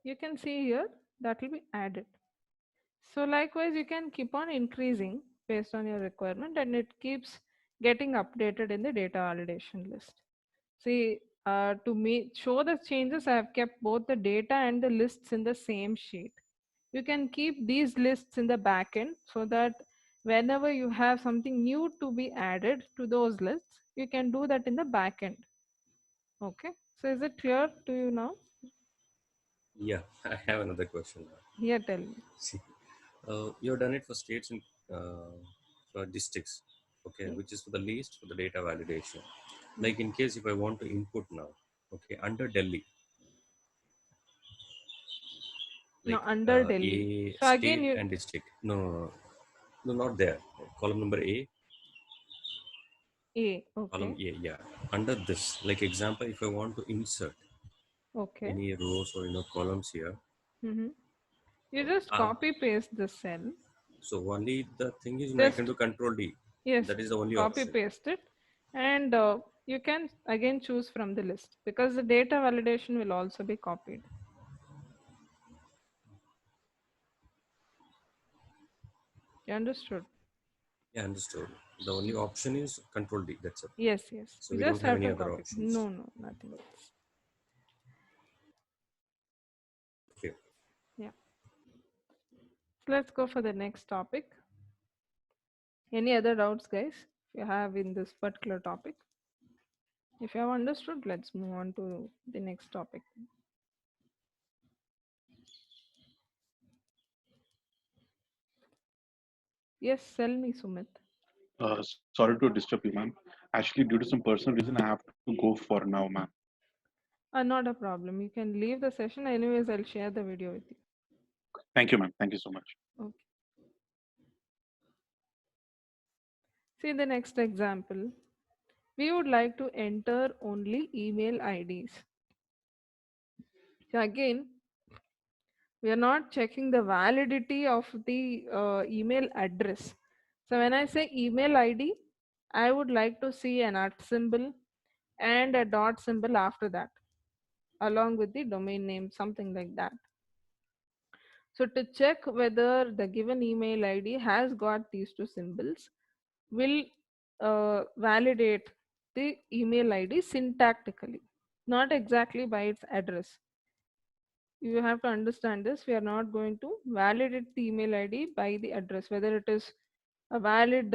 You can see here that will be added. So likewise, you can keep on increasing based on your requirement, and it keeps getting updated in the data validation list. See, to show the changes, I have kept both the data and the lists in the same sheet. You can keep these lists in the backend so that whenever you have something new to be added to those lists, you can do that in the backend. Okay, so is it clear to you now? Yeah, I have another question now. Yeah, tell me. See, you have done it for states and for districts, okay, Yeah. which is for the least for the data validation. Like in case if I want to input now, okay, under Delhi, Now like under Delhi. A So again, state you and district. No, no, no, no, not there. Column number A, A. column Okay. A, yeah. Under this, like example, if I want to insert Okay. any rows or columns here, Mm-hmm. You just uh, copy paste the cell. so only the thing is, I can Just do Control D. yes, That is the only copy option. paste it, and you can again choose from the list because the data validation will also be copied. You understood? Yeah, understood. The only option is Control D. That's it. Yes, yes. So You we don't just have have any to other copy. options. No, no, nothing else. Okay. Yeah. So let's go for the next topic. Any other doubts, guys? If you have in this particular topic, if you have understood, let's move on to the next topic. Yes, tell me, Sumit. Sorry to disturb you, ma'am. Actually, due to some personal reason, I have to go for now, ma'am. Not a problem. You can leave the session. Anyways, I'll share the video with you. Thank you, ma'am. Thank you so much. Okay. See the next example. We would like to enter only email IDs. So again, we are not checking the validity of the email address. So when I say email ID, I would like to see an @ symbol and a dot symbol after that, along with the domain name, something like that. So to check whether the given email ID has got these two symbols, will validate the email ID syntactically, not exactly by its address. You have to understand this. We are not going to validate the email ID by the address, whether it is a valid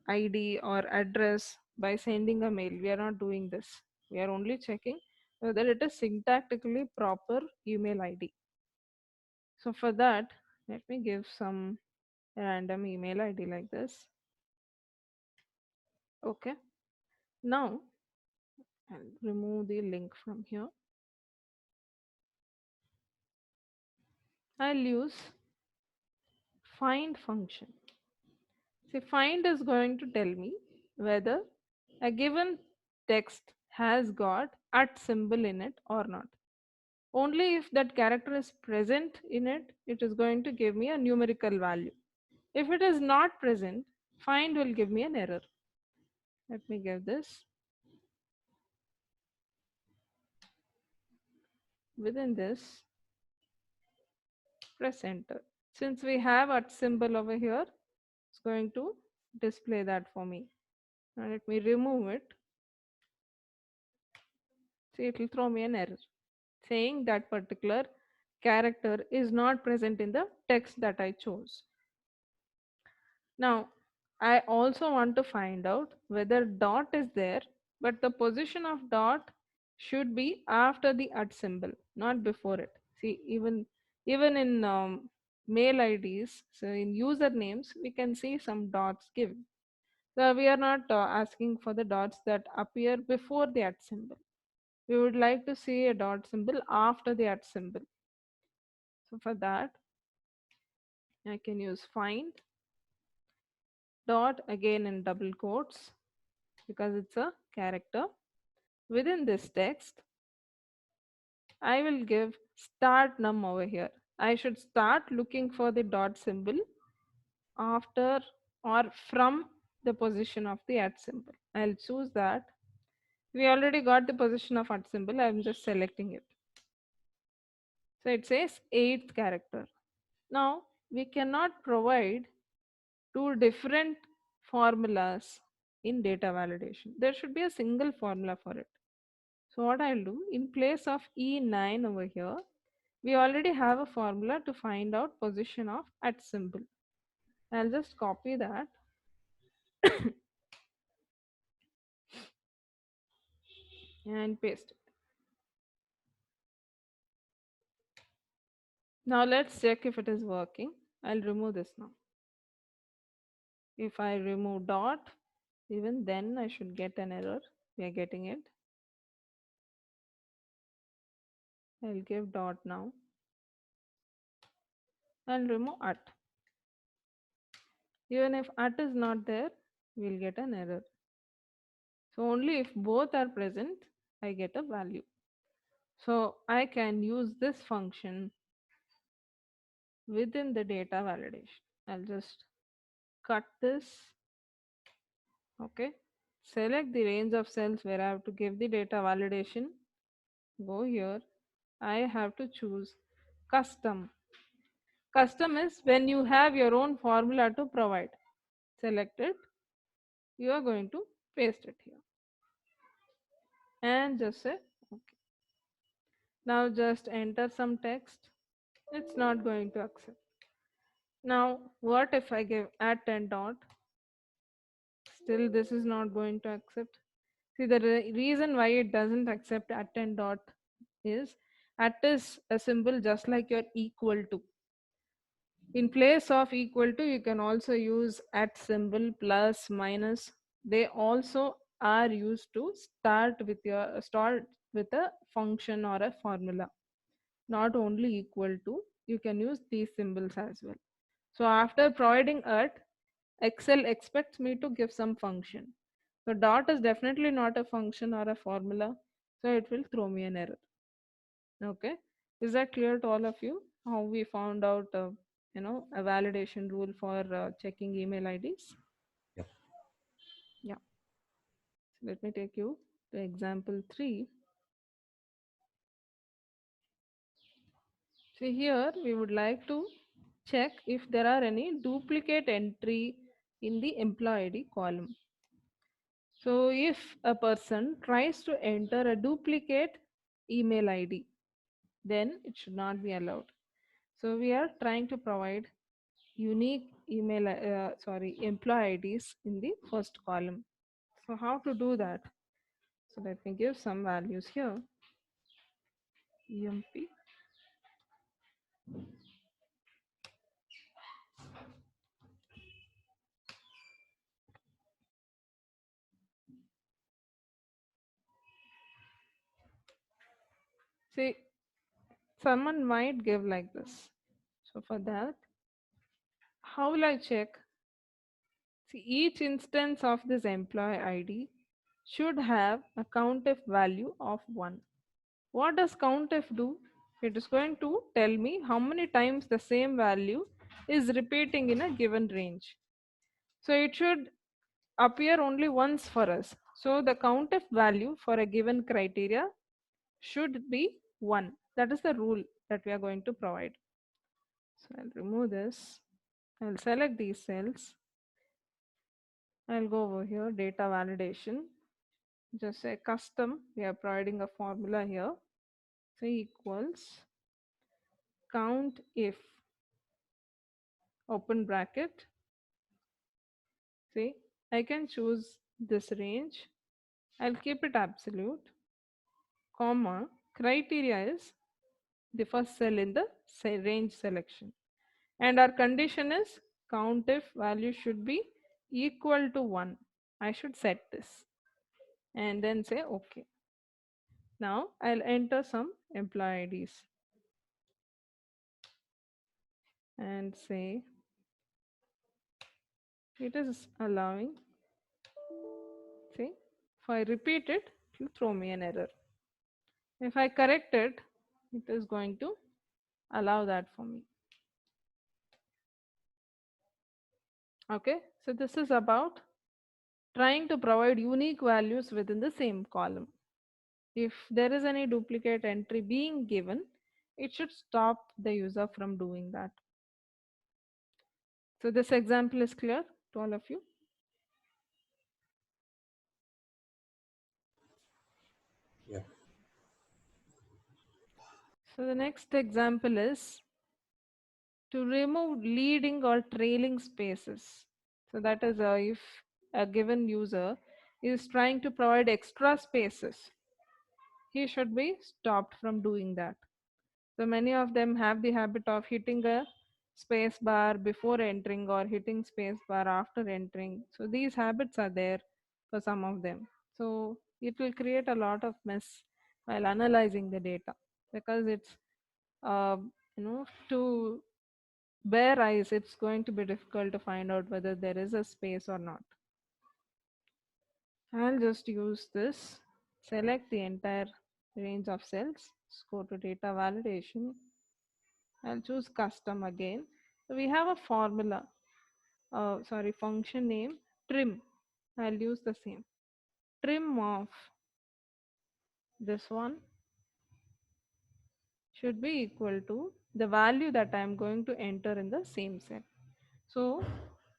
ID or address by sending a mail. We are not doing this. We are only checking whether it is syntactically proper email ID. So for that, let me give some random email ID like this. Okay. Now I'll remove the link from here. I'll use find function. See, find is going to tell me whether a given text has got at symbol in it or not. Only if that character is present in it, it is going to give me a numerical value. If it is not present, find will give me an error. Let me give this. Within this, press enter. Since we have at symbol over here, it's going to display that for me. Now let me remove it. See, it will throw me an error saying that particular character is not present in the text that I chose. Now, I also want to find out whether dot is there, but the position of dot should be after the at symbol, not before it. See, even in mail IDs, so in usernames, we can see some dots given. So we are not asking for the dots that appear before the at symbol. We would like to see a dot symbol after the at symbol. So for that, I can use find dot again in double quotes because it's a character. Within this text, I will give start num over here. I should start looking for the dot symbol after or from the position of the at symbol. I'll choose that. We already got the position of at symbol. I'm just selecting it. So it says eighth character. Now we cannot provide two different formulas in data validation. There should be a single formula for it. So what I'll do, in place of E9 over here, we already have a formula to find out position of at symbol. I'll just copy that and paste it. Now let's check if it is working. I'll remove this now. If I remove dot, even then I should get an error. We are getting it. I'll give dot now. I'll remove at. Even if at is not there, we'll get an error. So only if both are present, I get a value. So I can use this function within the data validation. I'll just cut this. Okay. Select the range of cells where I have to give the data validation. Go here. I have to choose custom. Custom is when you have your own formula to provide. Select it. You are going to paste it here. And just say okay. Now just enter some text. It's not going to accept. Now what if I give at 10 dot? Still this is not going to accept. See, the reason why it doesn't accept at 10 dot is at is a symbol just like your equal to. In place of equal to, you can also use at symbol, plus, minus. They also are used to start with a function or a formula. Not only equal to, you can use these symbols as well. So after providing at, Excel expects me to give some function. So dot is definitely not a function or a formula, so it will throw me an error. Okay, is that clear to all of you? How we found out, a validation rule for checking email IDs? Yep. Yeah. So let me take you to example 3. See here, we would like to check if there are any duplicate entry in the employee ID column. So if a person tries to enter a duplicate email ID, then it should not be allowed. So we are trying to provide unique employee IDs in the first column. So how to do that? So let me give some values here. EMP. See, someone might give like this. So for that, how will I check? See, each instance of this employee ID should have a countif value of 1. What does countif do? It is going to tell me how many times the same value is repeating in a given range. So it should appear only once for us. So the countif value for a given criteria should be 1. That is the rule that we are going to provide. So I'll remove this. I'll select these cells. I'll go over here, data validation. Just say custom. We are providing a formula here. So equals count if, open bracket. See, I can choose this range. I'll keep it absolute, comma, criteria is the first cell in the range selection. And our condition is count if value should be equal to 1. I should set this and then say OK. Now I'll enter some employee IDs and say it is allowing. See, if I repeat it, it will throw me an error. If I correct it, it is going to allow that for me. Okay, so this is about trying to provide unique values within the same column. If there is any duplicate entry being given, it should stop the user from doing that. So this example is clear to all of you. Yeah. So the next example is to remove leading or trailing spaces. So that is if a given user is trying to provide extra spaces, he should be stopped from doing that. So many of them have the habit of hitting a space bar before entering or hitting space bar after entering. So these habits are there for some of them. So it will create a lot of mess while analyzing the data, because it's uh, to bare eyes it's going to be difficult to find out whether there is a space or not. I'll just use this, select the entire range of cells, go to data validation. I'll choose custom again. So we have a formula, function name trim. I'll use the same. Trim of this one should be equal to the value that I'm going to enter in the same cell. So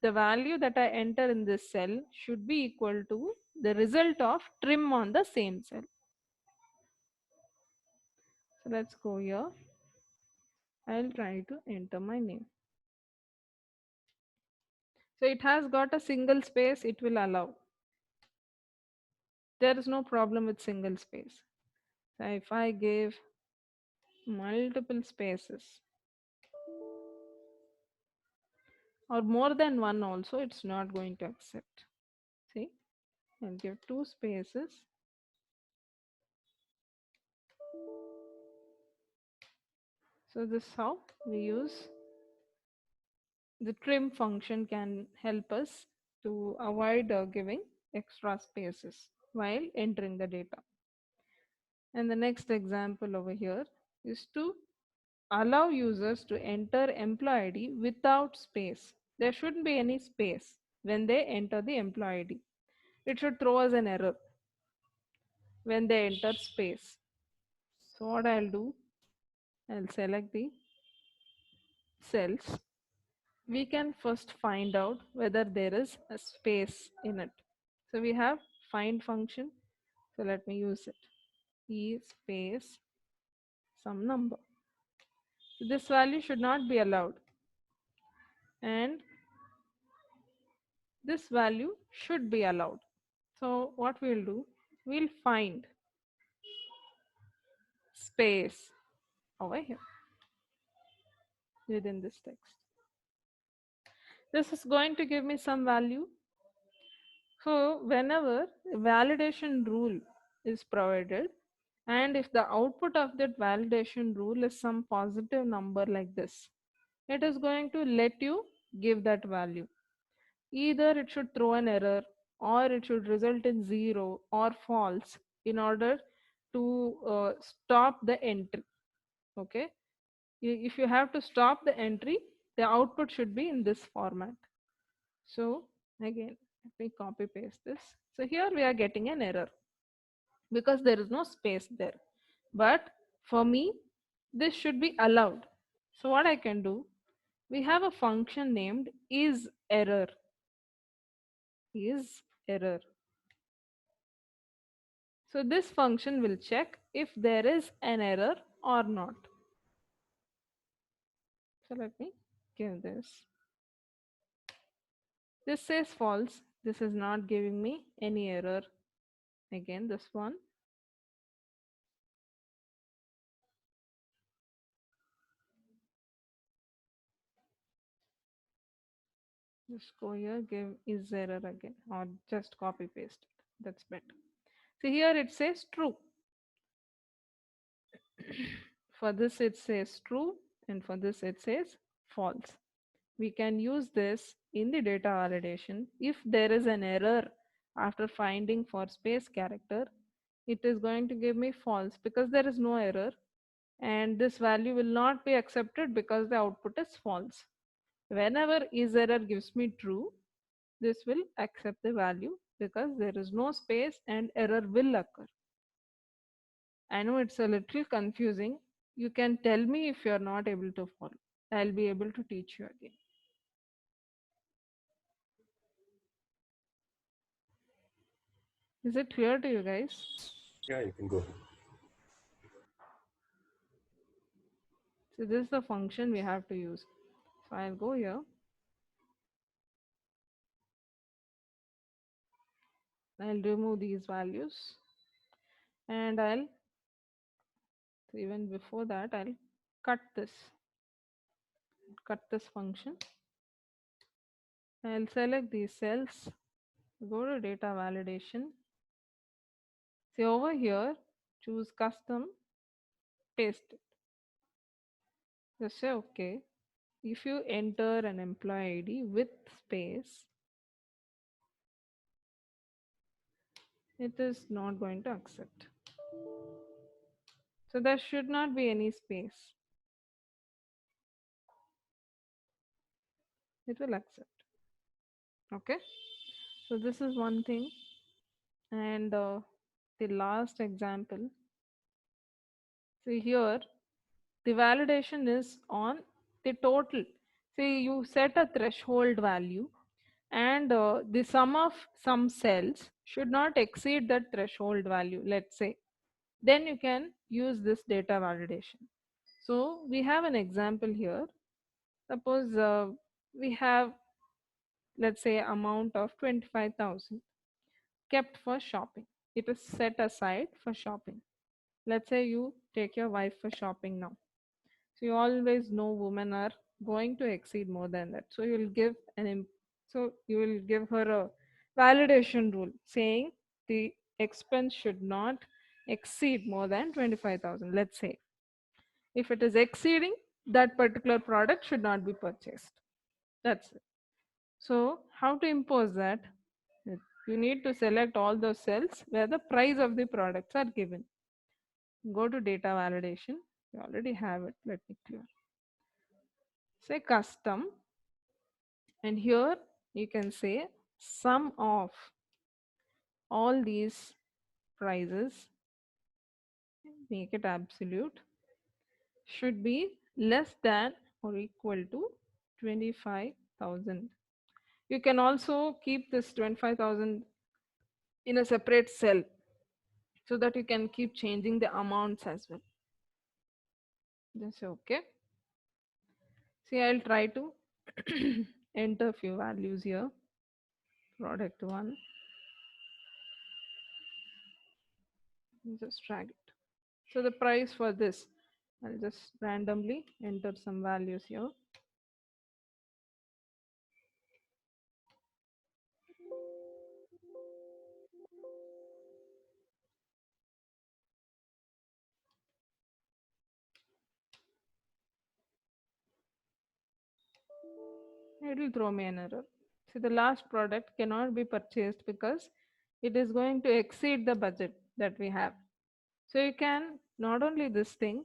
the value that I enter in this cell should be equal to the result of trim on the same cell. So let's go here. I'll try to enter my name. So it has got a single space, it will allow. There is no problem with single space. So if I give multiple spaces or more than one also, it's not going to accept. See, I'll give 2 spaces. So this is how we use the trim function, can help us to avoid giving extra spaces while entering the data. And the next example over here is to allow users to enter employee ID without space. There shouldn't be any space when they enter the employee ID. It should throw us an error when they enter space. So what I'll do, I'll select the cells. We can first find out whether there is a space in it. So we have find function. So let me use it. E space some number. So this value should not be allowed. And this value should be allowed. So what we'll do, we'll find space over here within this text. This is going to give me some value. So whenever a validation rule is provided, And if the output of that validation rule is some positive number like this, it is going to let you give that value. Either it should throw an error, or it should result in 0 or false in order to stop the entry. Okay, if you have to stop the entry, the output should be in this format. So again, let me copy paste this. So here we are getting an error because there is no space there. But for me, this should be allowed. So what I can do, we have a function named isError. Is error. So this function will check if there is an error or not. So let me give this. This says false. This is not giving me any error. Again, this one. Just go here, give is error again, or just copy paste it. That's better. So here it says true. For this it says true, and for this it says false. We can use this in the data validation. If there is an error after finding for space character, it is going to give me false because there is no error, and this value will not be accepted because the output is false. Whenever isError gives me true, this will accept the value because there is no space and error will occur. I know it's a little confusing. You can tell me if you are not able to follow. I'll be able to teach you again. Is it clear to you guys? Yeah, you can go. So this is the function we have to use. So I'll go here. I'll remove these values, and I'll, even before that, I'll cut this function. I'll select these cells, go to data validation. See over here, choose custom, paste it. Just say okay. If you enter an employee ID with space, it is not going to accept. So there should not be any space. It will accept. Okay. So this is one thing. And the last example. See here, the validation is on the total. See, you set a threshold value, and the sum of some cells should not exceed that threshold value, let's say. Then you can use this data validation. So we have an example here. Suppose we have, let's say, amount of 25,000 kept for shopping. It is set aside for shopping. Let's say you take your wife for shopping now. So you always know women are going to exceed more than that. So you will give so you will give her a validation rule saying the expense should not exceed more than 25,000. Let's say if it is exceeding, that particular product should not be purchased. That's it. So how to impose that? You need to select all those cells where the price of the products are given. Go to data validation. You already have it. Let me clear. Say custom, and here you can say sum of all these prices, make it absolute, should be less than or equal to 25,000. You can also keep this 25,000 in a separate cell so that you can keep changing the amounts as well. Just say okay. See, I'll try to enter a few values here. Product 1. Just drag it. So the price for this, I'll just randomly enter some values here. It will throw me an error. See, the last product cannot be purchased because it is going to exceed the budget that we have. So you can not only this thing,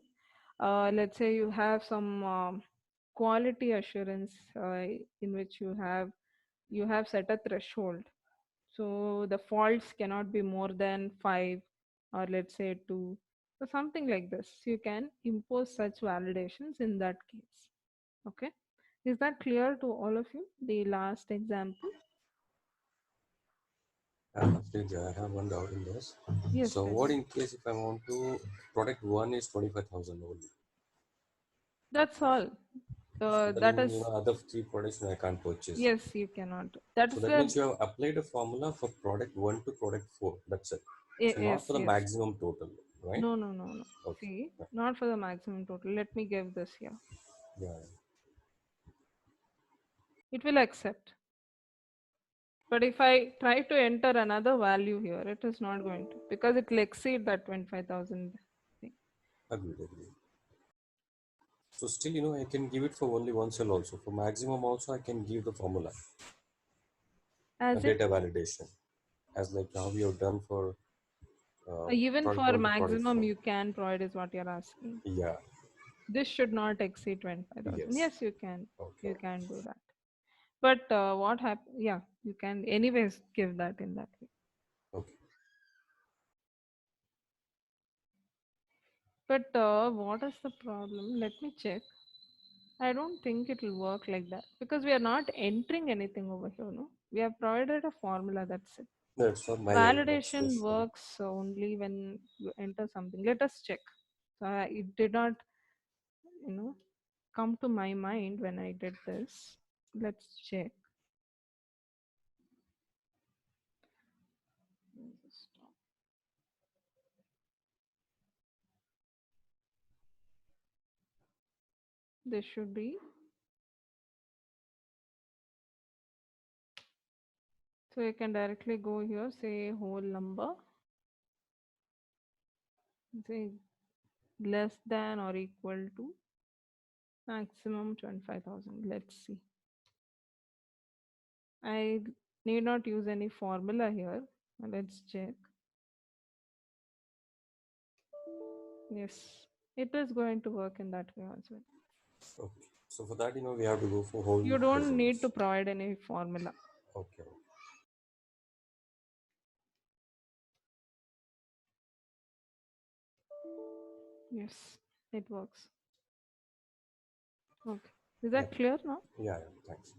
let's say you have some quality assurance in which you have set a threshold. So the faults cannot be more than 5 or let's say 2 or something like this. You can impose such validations in that case. Okay. Is that clear to all of you? The last example? Stage, I have one doubt in this. Yes, So what please. in case if I want to product one is 25,000 only? That's all. So that That means is, other three products I can't purchase. yes, you cannot. That So is that the, means you have applied a formula for product one to product four. That's it. So not yes, for the yes. maximum total, right? No, no, no, no. Okay. See, not for the maximum total. Let me give this here. Yeah. It will accept. But if I try to enter another value here, it is not going to because it will exceed that 25,000 thing. Agreed. Agreed. So still, I can give it for only one cell also. For maximum also, I can give the formula, a As in, data validation, as like how we have done for even product for one to product maximum four. you can provide is what you're asking. Yeah. This should not exceed 25,000. Yes. Yes, you can. Okay. You can do that. But what happen? Yeah, you can anyways give that in that way. Okay. But what is the problem? Let me check. I don't think it will work like that because we are not entering anything over here. No, we have provided a formula. That's it. That's for my Validation workstation. works only when you enter something. Let us check. It did not, you know, come to my mind when I did this. Let's check. This should be. So you can directly go here, say whole number, say less than or equal to maximum 25,000. Let's see. I need not use any formula here. Let's check. Yes, it is going to work in that way as well. Okay. So for that, we have to go for whole You don't need to results. provide any formula. Okay. Yes, it works. Okay. Is Yeah. that clear now? Yeah. Thanks.